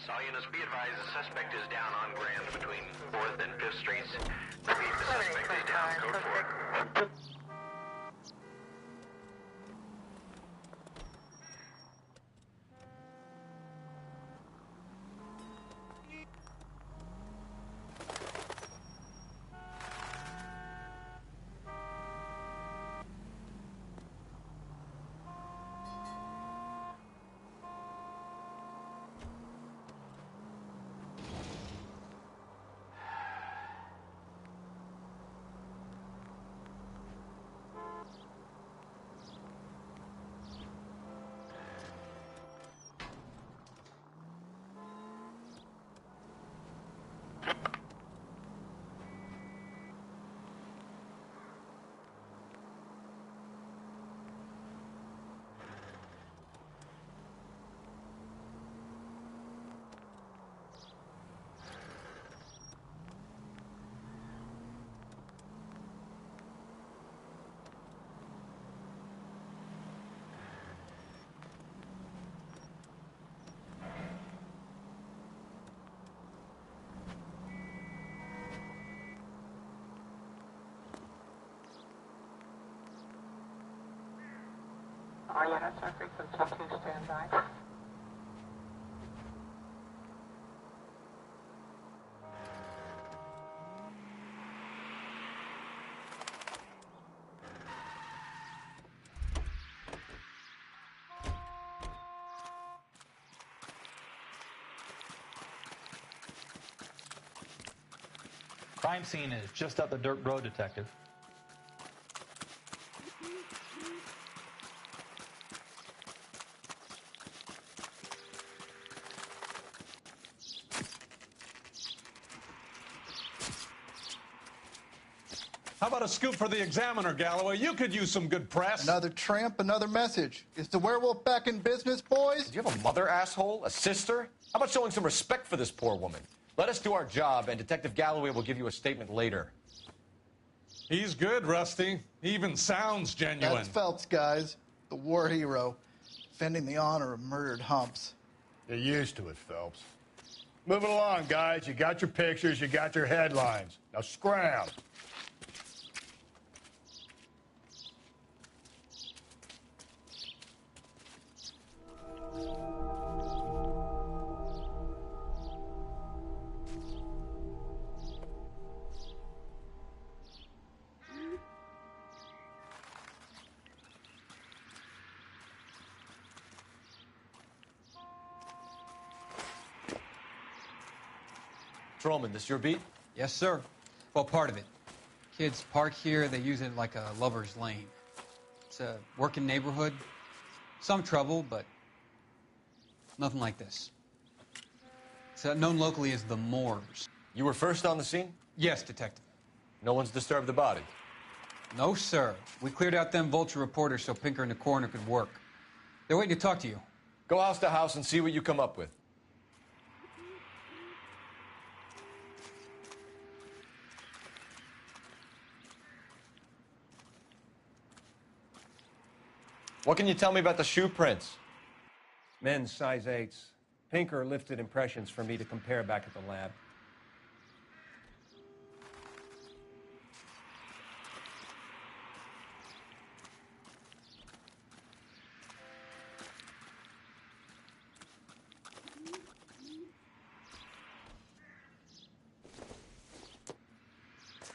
All units be advised the suspect is down on Grand between 4th and 5th Streets. Repeat, the suspect is down, code 4. All units are frequency 2 standby. Crime scene is just up the dirt road, Detective. How about a scoop for the Examiner, Galloway? You could use some good press. Another tramp, another message. Is the werewolf back in business, boys? Do you have a mother, asshole? A sister? How about showing some respect for this poor woman? Let us do our job, and Detective Galloway will give you a statement later. He's good, Rusty. He even sounds genuine. That's Phelps, guys. The war hero. Defending the honor of murdered humps. You're used to it, Phelps. Moving along, guys. You got your pictures, you got your headlines. Now scram. Trollman, this your beat? Yes, sir. Well, part of it. Kids park here, they use it like a lover's lane. It's a working neighborhood. Some trouble, but Nothing like this. It's known locally as the Moors. You were first on the scene? Yes, Detective. No one's disturbed the body? No, sir. We cleared out them vulture reporters so Pinker and the coroner could work. They're waiting to talk to you. Go house to house and see what you come up with. What can you tell me about the shoe prints? Men's size 8s. Pinker lifted impressions for me to compare back at the lab.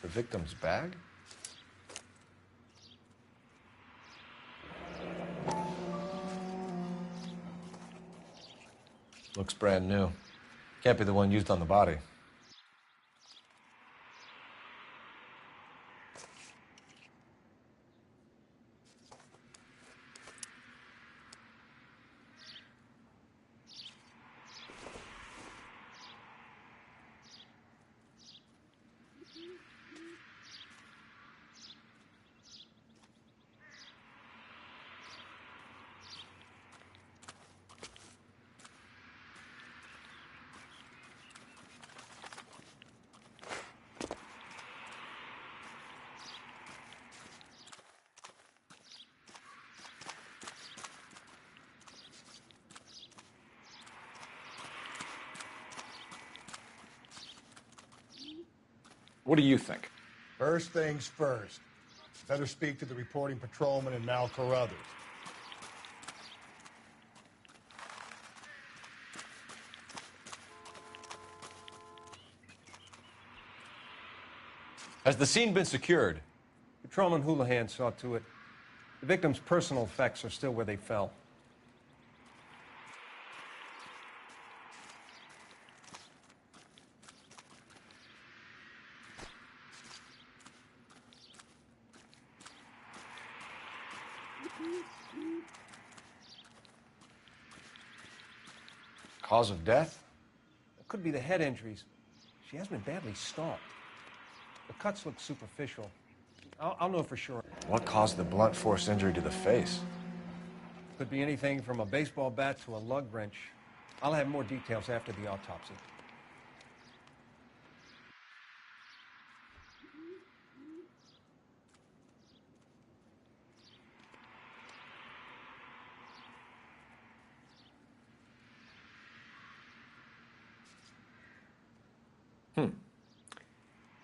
The victim's bag? Looks brand new. Can't be the one used on the body. What do you think? First things first. Better speak to the reporting patrolman and Mal Carruthers. Has the scene been secured? Patrolman Houlihan saw to it. The victim's personal effects are still where they fell. Cause of death? It could be the head injuries. She has been badly stalked. The cuts look superficial. I'll know for sure. What caused the blunt force injury to the face? Could be anything from a baseball bat to a lug wrench. I'll have more details after the autopsy.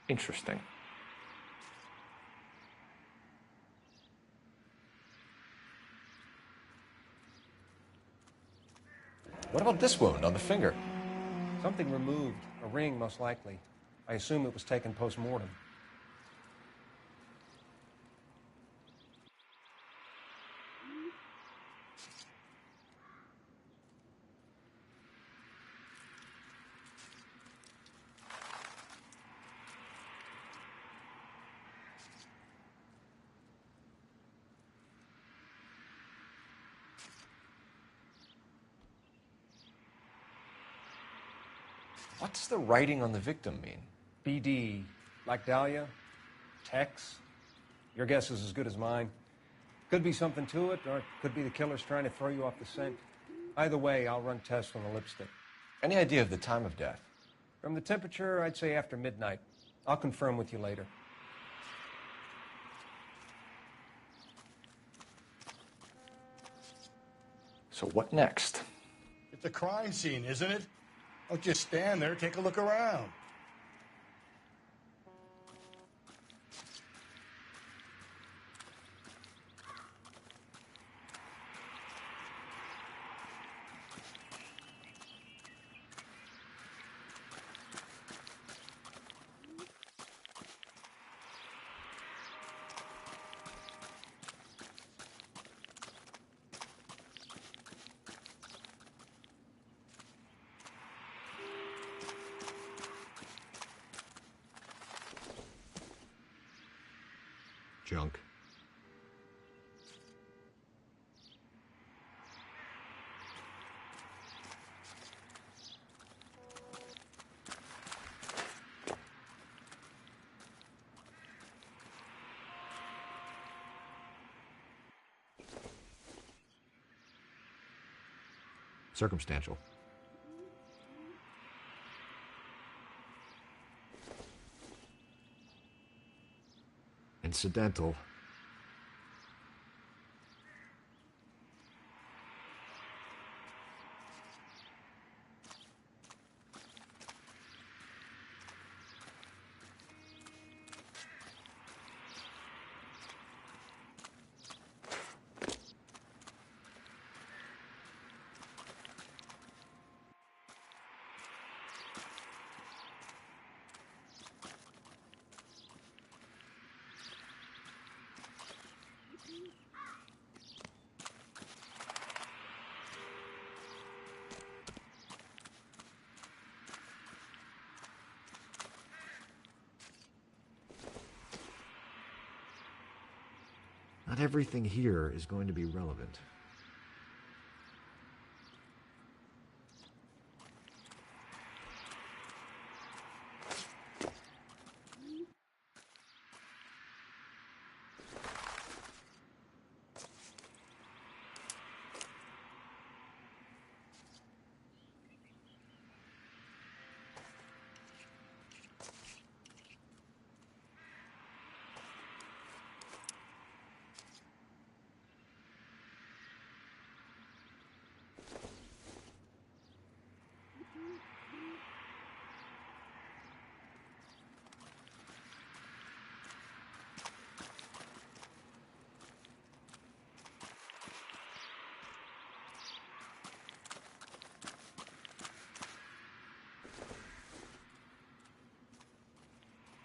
Interesting. What about this wound on the finger? Something removed. A ring, most likely. I assume it was taken post-mortem. What does the writing on the victim mean? BD. Like Dahlia? Tex? Your guess is as good as mine. Could be something to it, or it could be the killer's trying to throw you off the scent. Either way, I'll run tests on the lipstick. Any idea of the time of death? From the temperature, I'd say after midnight. I'll confirm with you later. So what next? It's a crime scene, isn't it? Don't just stand there, take a look around. Junk. circumstantial. Incidental. Not everything here is going to be relevant.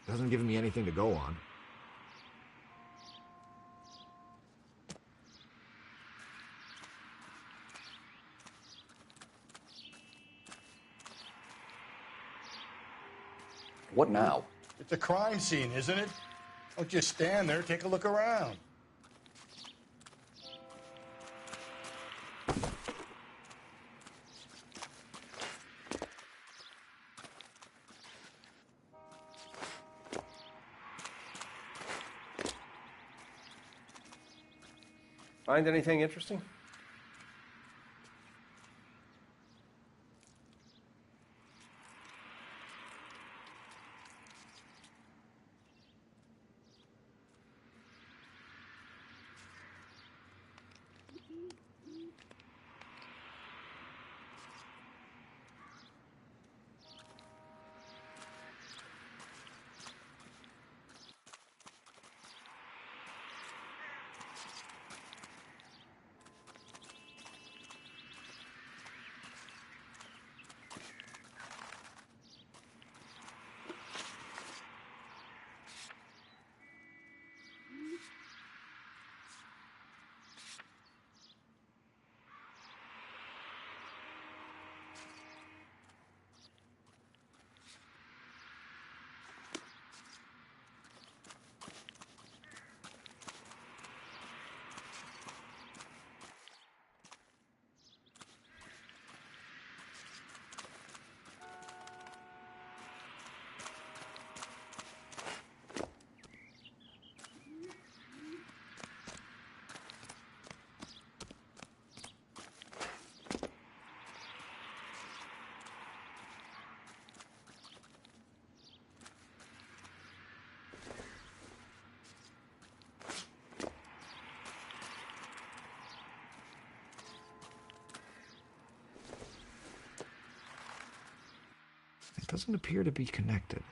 Doesn't give me anything to go on. What now? It's a crime scene, isn't it? Don't just stand there, take a look around. Find anything interesting? It doesn't appear to be connected.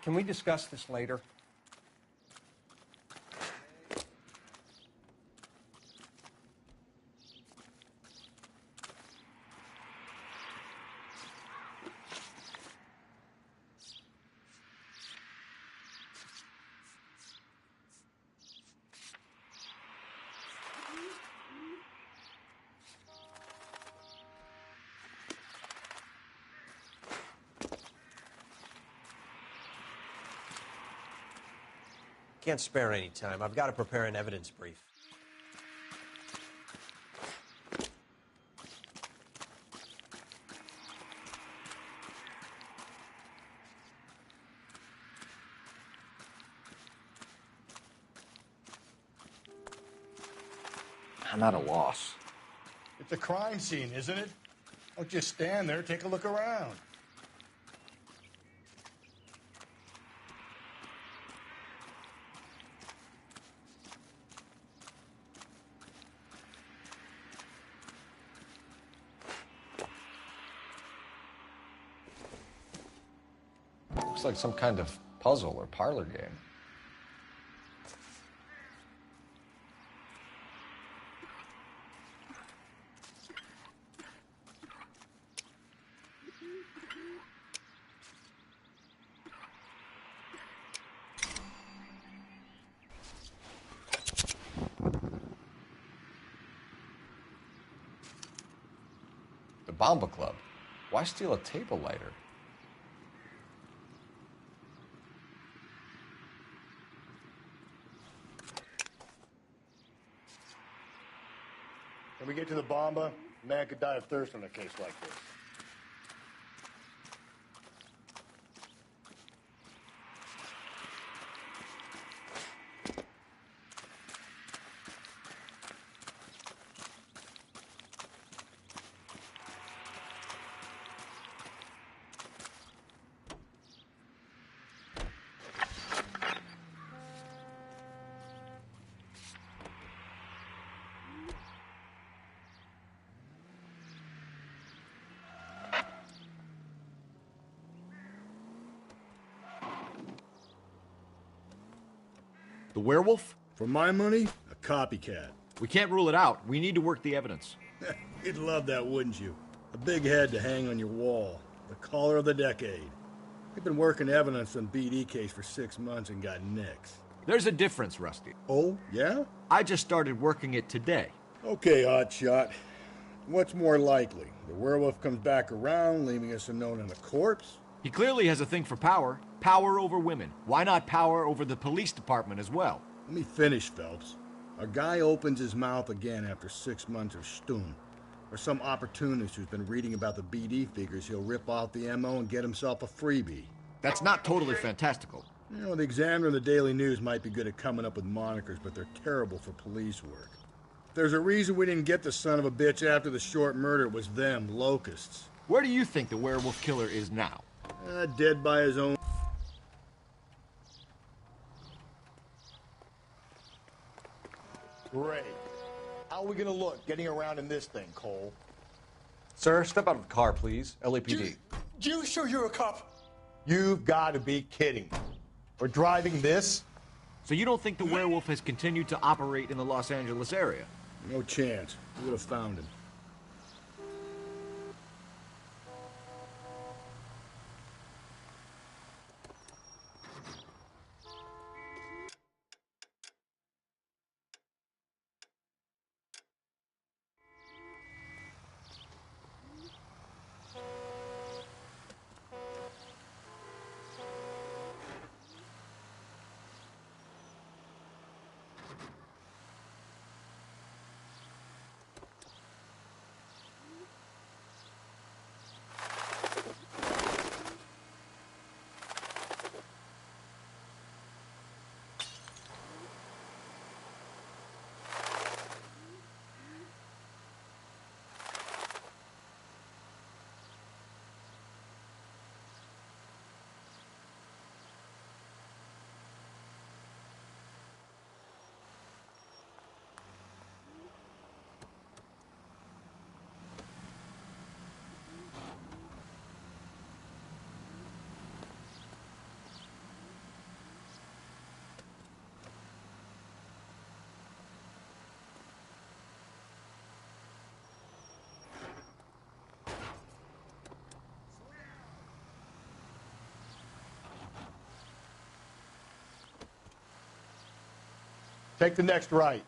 Can we discuss this later? Can't spare any time. I've got to prepare an evidence brief. I'm at a loss. It's a crime scene, isn't it? Don't just stand there, take a look around. Looks like some kind of puzzle or parlor game. The Bomba Club. Why steal a table lighter? When we get to the Bomba, a man could die of thirst on a case like this. The werewolf? For my money, a copycat. We can't rule it out. We need to work the evidence. You'd love that, wouldn't you? A big head to hang on your wall. The caller of the decade. We've been working evidence on BD case for 6 months and got nicks. There's a difference, Rusty. Oh, yeah? I just started working it today. Okay, hotshot. What's more likely? The werewolf comes back around, leaving us unknown in a corpse? He clearly has a thing for power. Power over women. Why not power over the police department as well? Let me finish, Phelps. A guy opens his mouth again after 6 months of stun. Or some opportunist who's been reading about the BD figures he'll rip off the MO and get himself a freebie. That's not totally fantastical. You know, the Examiner and the Daily News might be good at coming up with monikers, but they're terrible for police work. If there's a reason we didn't get the son of a bitch after the short murder, it was them, locusts. Where do you think the werewolf killer is now? Dead by his own... Great. How are we gonna look getting around in this thing, Cole? Sir, step out of the car, please. LAPD. You sure you're a cop? You've got to be kidding. We're driving this? So you don't think the werewolf has continued to operate in the Los Angeles area? No chance. We would have found him. Take the next right.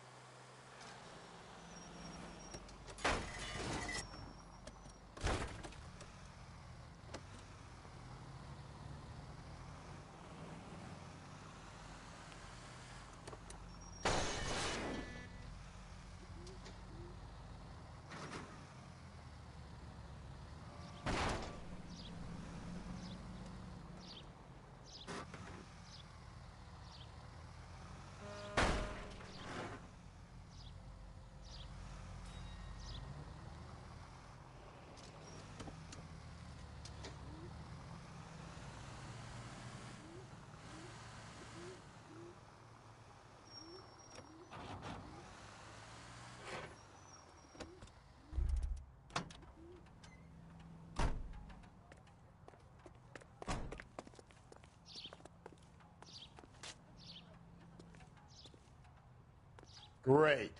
Great.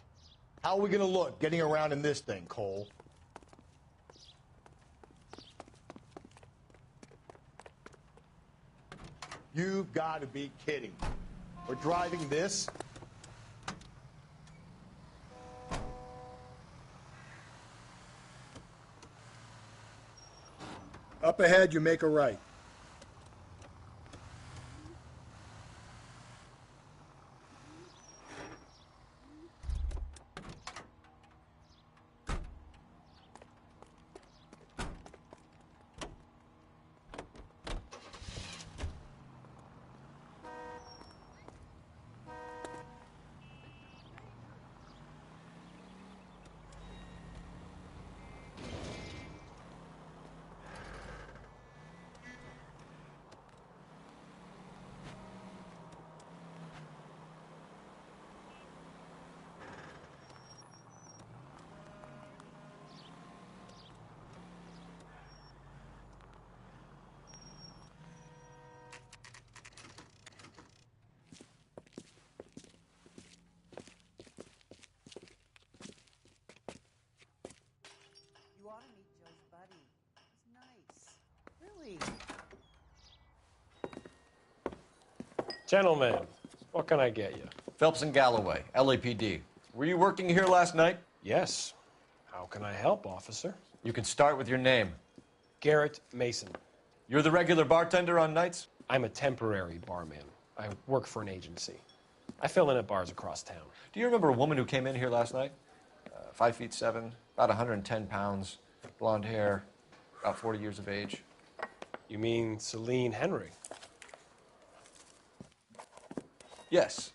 How are we going to look getting around in this thing, Cole? You've got to be kidding me. We're driving this? Up ahead, you make a right. You ought to meet Joe's buddy. He's nice. Really. Gentlemen, what can I get you? Phelps and Galloway, LAPD. Were you working here last night? Yes. How can I help, officer? You can start with your name. Garrett Mason. You're the regular bartender on nights? I'm a temporary barman. I work for an agency. I fill in at bars across town. Do you remember a woman who came in here last night? 5'7", about 110 pounds, blonde hair, about 40 years of age. You mean Celine Henry? Yes.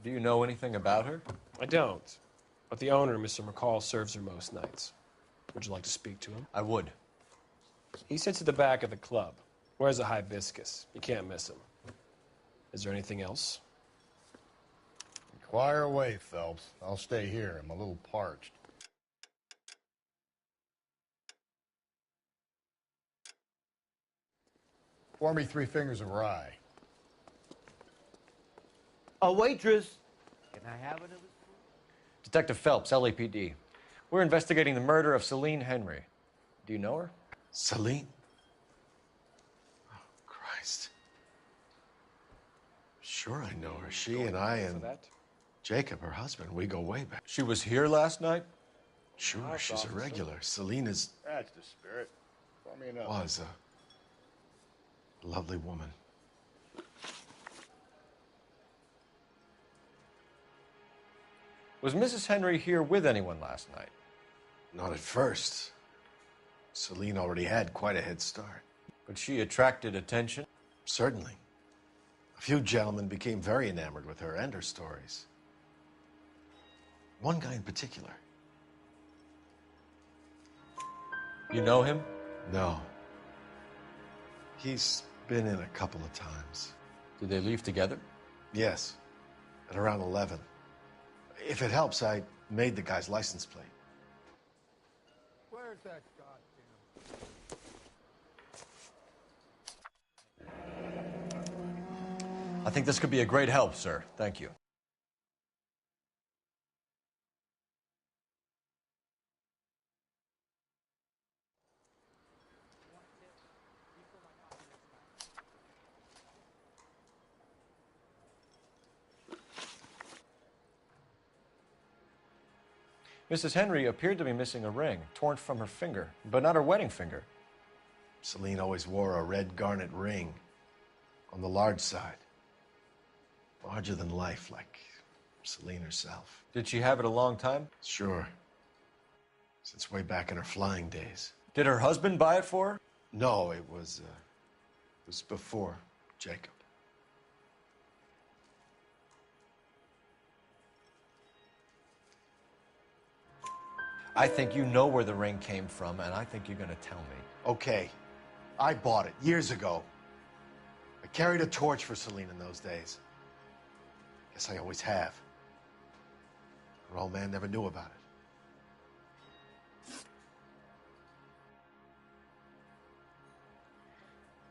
Do you know anything about her? I don't. But the owner, Mr. McCall, serves her most nights. Would you like to speak to him? I would. He sits at the back of the club. Wears a hibiscus. You can't miss him. Is there anything else? Inquire away, Phelps. I'll stay here. I'm a little parched. Pour me 3 fingers of rye. A waitress. Can I have another? Detective Phelps, LAPD. We're investigating the murder of Celine Henry. Do you know her? Celine? Oh, Christ. Sure I know her. She and I and Jacob, her husband, we go way back. She was here last night? Sure, she's a regular. Celine is... That's the spirit. Pour me another. Was a lovely woman. Was Mrs. Henry here with anyone last night? Not at first. Celine already had quite a head start. But she attracted attention? Certainly. A few gentlemen became very enamored with her and her stories. One guy in particular. You know him? No. He's been in a couple of times. Did they leave together? Yes. At around 11. If it helps, I made the guy's license plate. Where's that goddamn... I think this could be a great help, sir. Thank you. Mrs. Henry appeared to be missing a ring, torn from her finger, but not her wedding finger. Celine always wore a red garnet ring on the large side. Larger than life, like Celine herself. Did she have it a long time? Sure. Since way back in her flying days. Did her husband buy it for her? No, it was before Jacob. I think you know where the ring came from, and I think you're going to tell me. Okay, I bought it years ago. I carried a torch for Celine in those days. Guess I always have. Her old man never knew about it.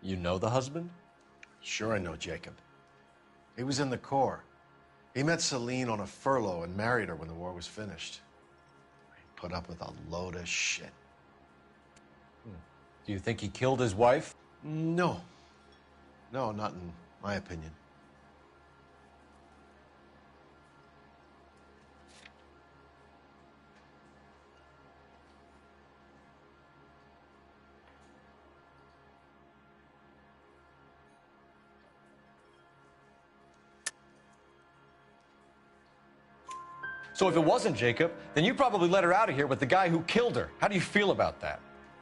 You know the husband? Sure I know Jacob. He was in the Corps. He met Celine on a furlough and married her when the war was finished. He put up with a load of shit. Do you think he killed his wife? No. No, not in my opinion. So if it wasn't Jacob, then you probably let her out of here with the guy who killed her. How do you feel about that?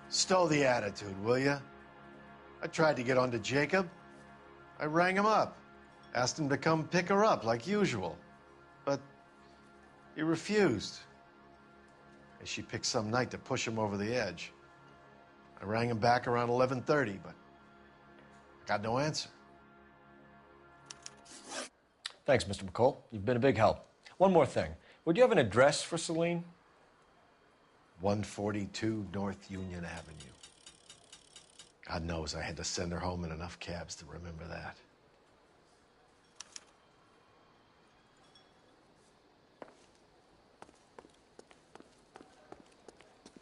Stow the attitude, will ya? I tried to get onto Jacob. I rang him up, asked him to come pick her up like usual. But he refused. And she picked some night to push him over the edge. I rang him back around 11:30, but got no answer. Thanks, Mr. McCall. You've been a big help. One more thing. Would you have an address for Celine? 142 North Union Avenue. God knows I had to send her home in enough cabs to remember that.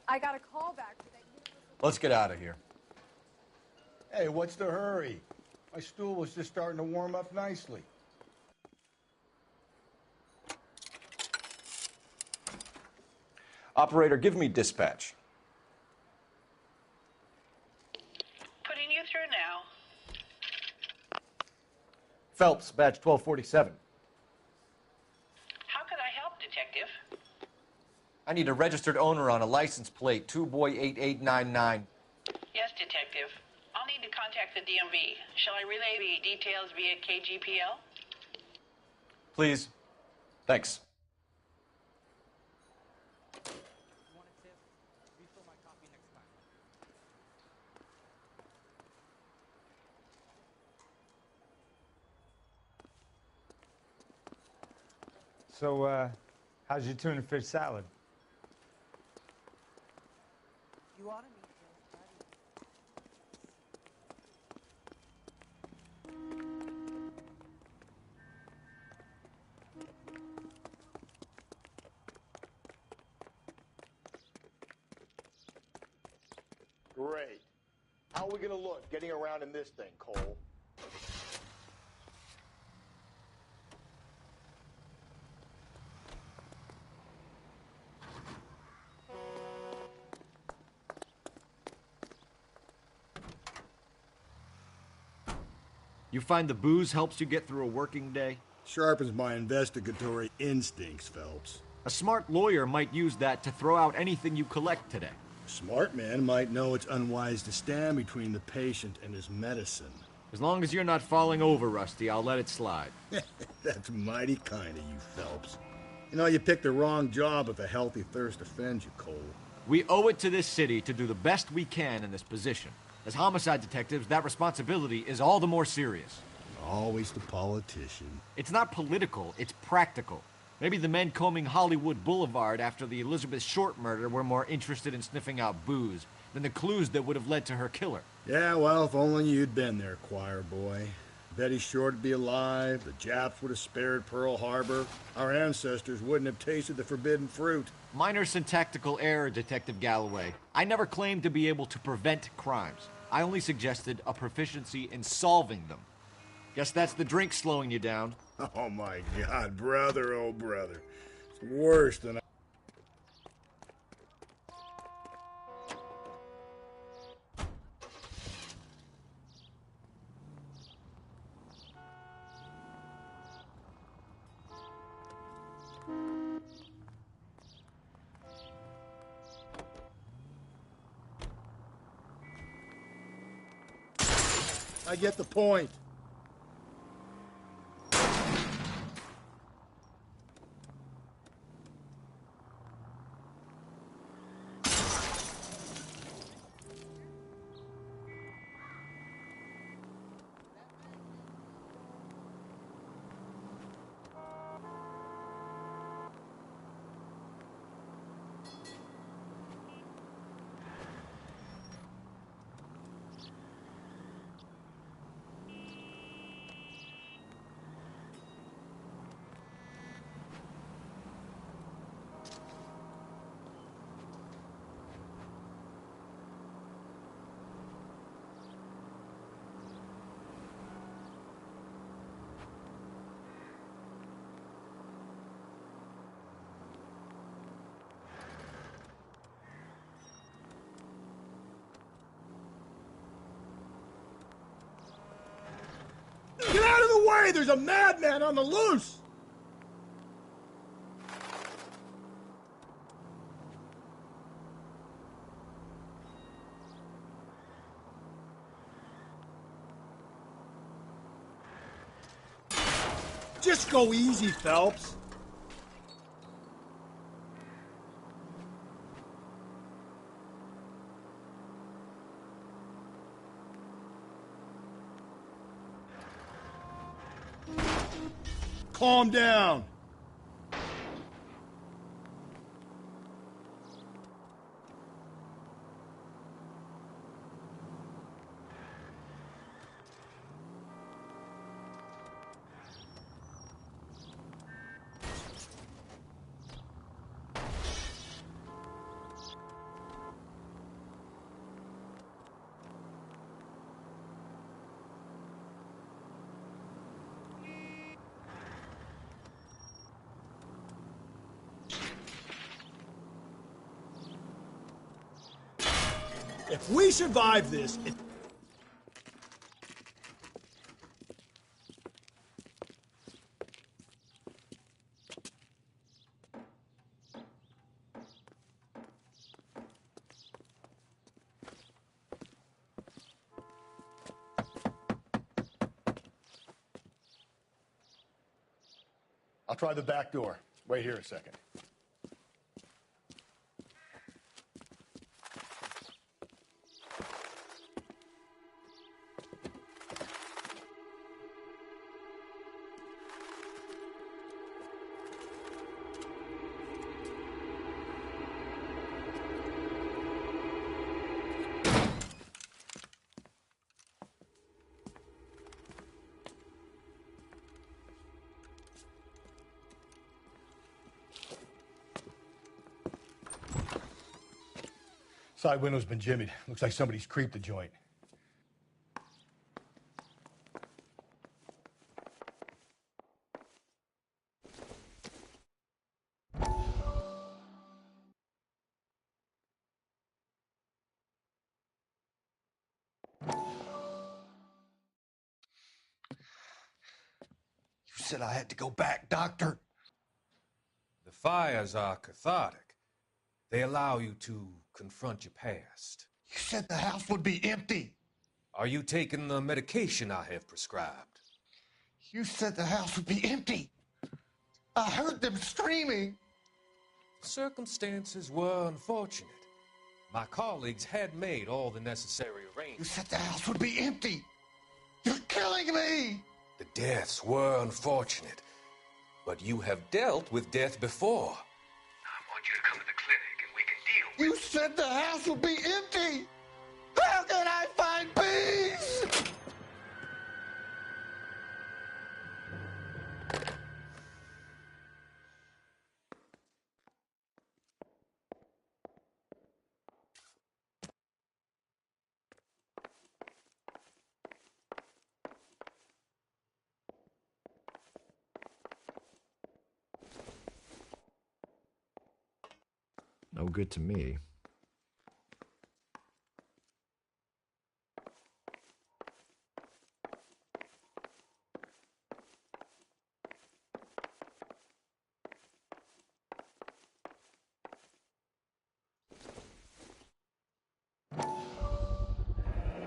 I got a call back for that. Let's get out of here. Hey, what's the hurry? My stool was just starting to warm up nicely. Operator, give me dispatch. Putting you through now. Phelps, badge 1247. How could I help, Detective? I need a registered owner on a license plate, 2boy8899. Yes, Detective. I'll need to contact the DMV. Shall I relay the details via KGPL? Please. Thanks. So, how's your tuna fish salad? You ought to meet Joe's Great. How are we gonna look getting around in this thing, Cole? You find the booze helps you get through a working day? Sharpens my investigatory instincts, Phelps. A smart lawyer might use that to throw out anything you collect today. A smart man might know it's unwise to stand between the patient and his medicine. As long as you're not falling over, Rusty, I'll let it slide. That's mighty kind of you, Phelps. You know, you picked the wrong job if a healthy thirst offends you, Cole. We owe it to this city to do the best we can in this position. As homicide detectives, that responsibility is all the more serious. Always the politician. It's not political, it's practical. Maybe the men combing Hollywood Boulevard after the Elizabeth Short murder were more interested in sniffing out booze than the clues that would have led to her killer. Yeah, well, if only you'd been there, choir boy. Betty Short would be alive, the Japs would have spared Pearl Harbor, our ancestors wouldn't have tasted the forbidden fruit. Minor syntactical error, Detective Galloway. I never claimed to be able to prevent crimes. I only suggested a proficiency in solving them. Guess that's the drink slowing you down. Oh my God, brother, oh brother. It's worse than I get the point. Get out of the way! There's a madman on the loose! Just go easy, Phelps. Calm down. If we survive this, I'll try the back door. Wait here a second. Side window's been jimmied. Looks like somebody's creeped the joint. You said I had to go back, Doctor. The fires are cathartic. They allow you to confront your past. You said the house would be empty. Are you taking the medication I have prescribed? You said the house would be empty. I heard them screaming. The circumstances were unfortunate. My colleagues had made all the necessary arrangements. You said the house would be empty. You're killing me. The deaths were unfortunate, but you have dealt with death before. I want you to come to the clinic and we can deal with You said the house would be empty. How can I find peace? No good to me.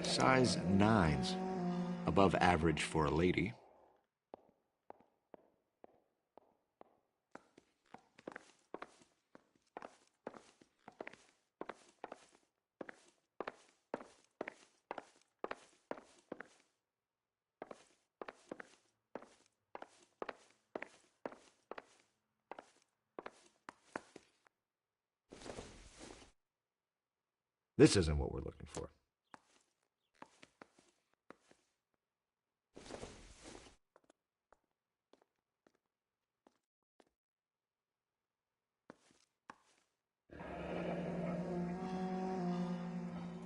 Size 9s. Above average for a lady. This isn't what we're looking for.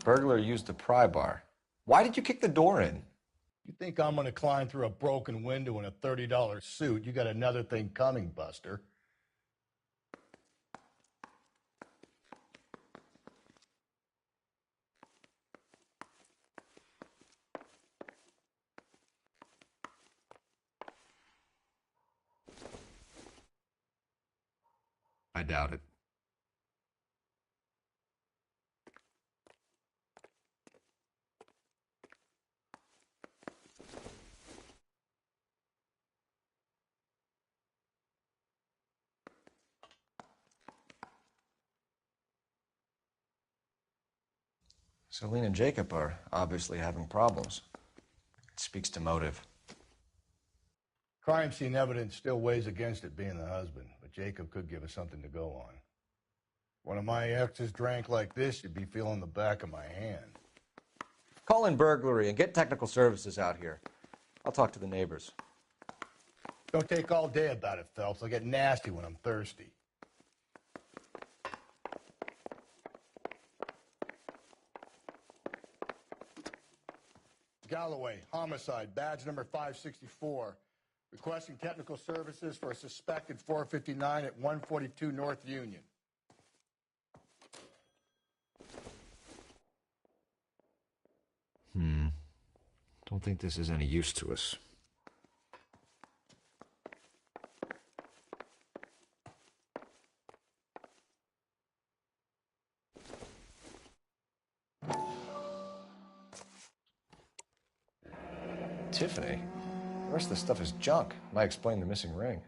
Burglar used the pry bar. Why did you kick the door in? You think I'm gonna climb through a broken window in a $30 suit? You got another thing coming, Buster. I doubt it. Celine and Jacob are obviously having problems. It speaks to motive. Crime scene evidence still weighs against it being the husband, but Jacob could give us something to go on. One of my exes drank like this, you'd be feeling the back of my hand. Call in burglary and get technical services out here. I'll talk to the neighbors. Don't take all day about it, Phelps. I'll get nasty when I'm thirsty. Galloway, homicide, badge number 564. Requesting technical services for a suspected 459 at 142 North Union. Don't think this is any use to us. Tiffany? The rest of the stuff is junk. Might explain the missing ring.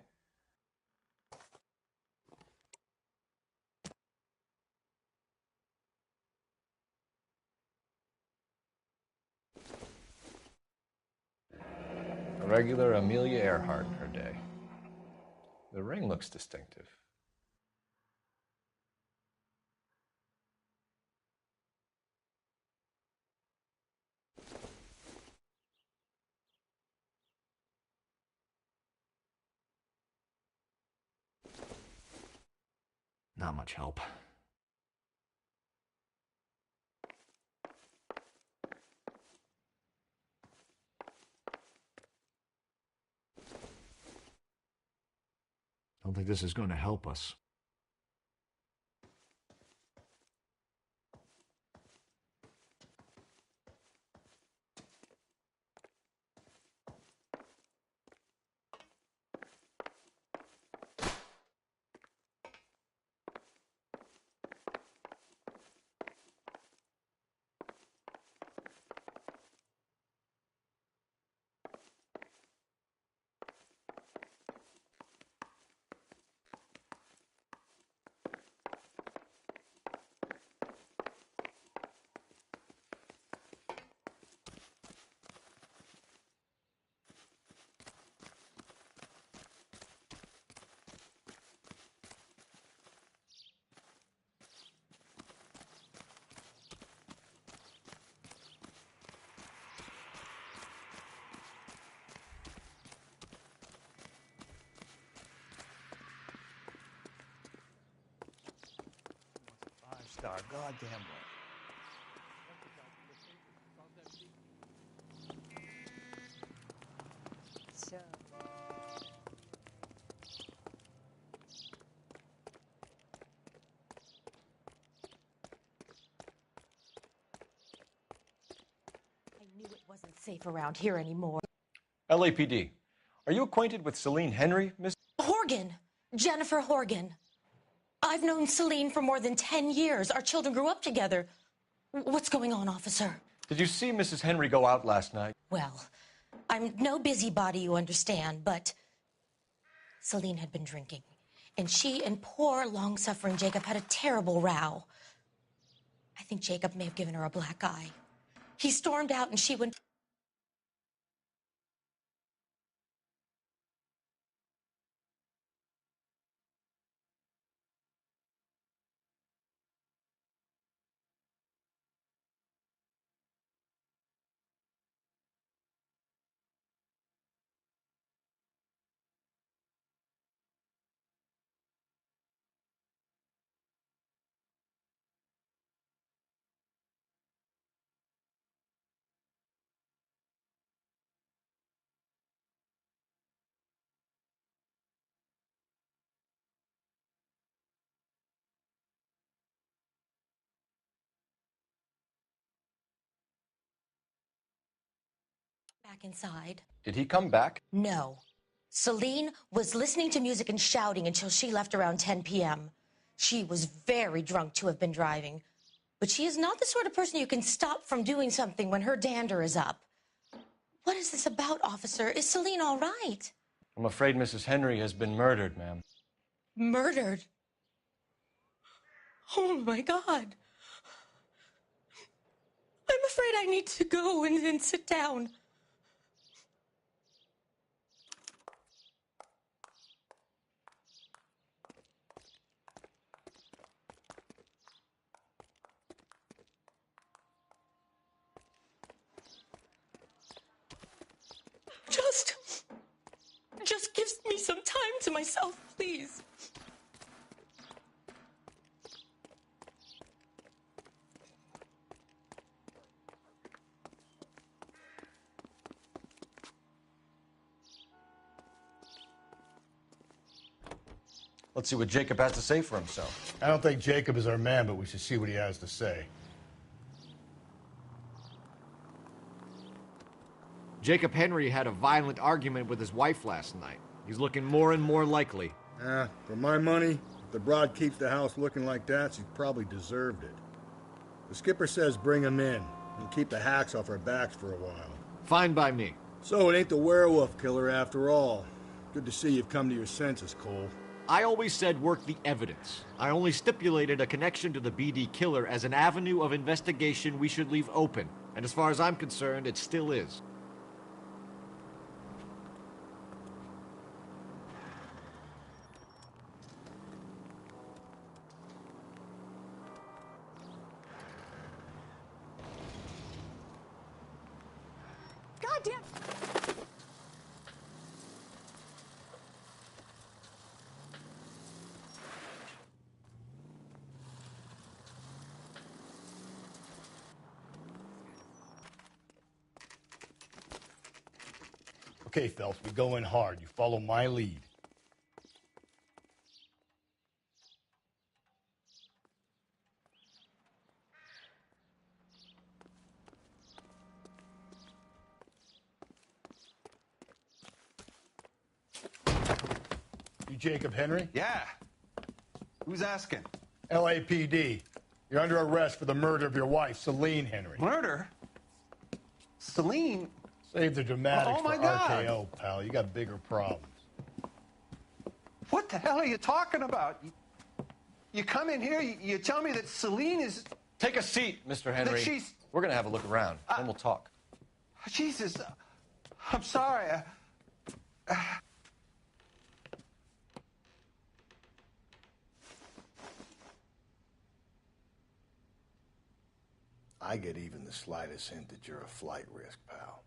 A regular Amelia Earhart in her day. The ring looks distinctive. Not much help. Don't think this is going to help us. Five-star goddamn way. So. I knew it wasn't safe around here anymore. LAPD. Are you acquainted with Celine Henry, Miss? Horgan. Jennifer Horgan. I've known Celine for more than 10 years. Our children grew up together. What's going on, officer? Did you see Mrs. Henry go out last night? Well, I'm no busybody, you understand, but Celine had been drinking, and she and poor, long-suffering Jacob had a terrible row. I think Jacob may have given her a black eye. He stormed out, and she went... back inside. Did he come back? No. Celine was listening to music and shouting until she left around 10 p.m. She was very drunk to have been driving, but she is not the sort of person you can stop from doing something when her dander is up. What is this about, officer? Is Celine all right? I'm afraid Mrs. Henry has been murdered, ma'am. Murdered? Oh, my God. I'm afraid I need to go and sit down. Just give me some time to myself, please. Let's see what Jacob has to say for himself. I don't think Jacob is our man, but we should see what he has to say. Jacob Henry had a violent argument with his wife last night. He's looking more and more likely. For my money, if the broad keeps the house looking like that, she probably deserved it. The skipper says bring him in and keep the hacks off our backs for a while. Fine by me. So it ain't the werewolf killer after all. Good to see you've come to your senses, Cole. I always said work the evidence. I only stipulated a connection to the BD killer as an avenue of investigation we should leave open. And as far as I'm concerned, it still is. Goddamn! Okay, Phelps, we go in hard. You follow my lead. You Jacob Henry? Yeah. Who's asking? LAPD. You're under arrest for the murder of your wife, Celine Henry. Murder? Celine? Save the dramatics Oh, my for God. RKO, pal. You got bigger problems. What the hell are you talking about? You come in here, you tell me that Celine is... Take a seat, Mr. Henry. That she's... We're going to have a look around, then we'll talk. Jesus, I'm sorry. I get even the slightest hint that you're a flight risk, pal.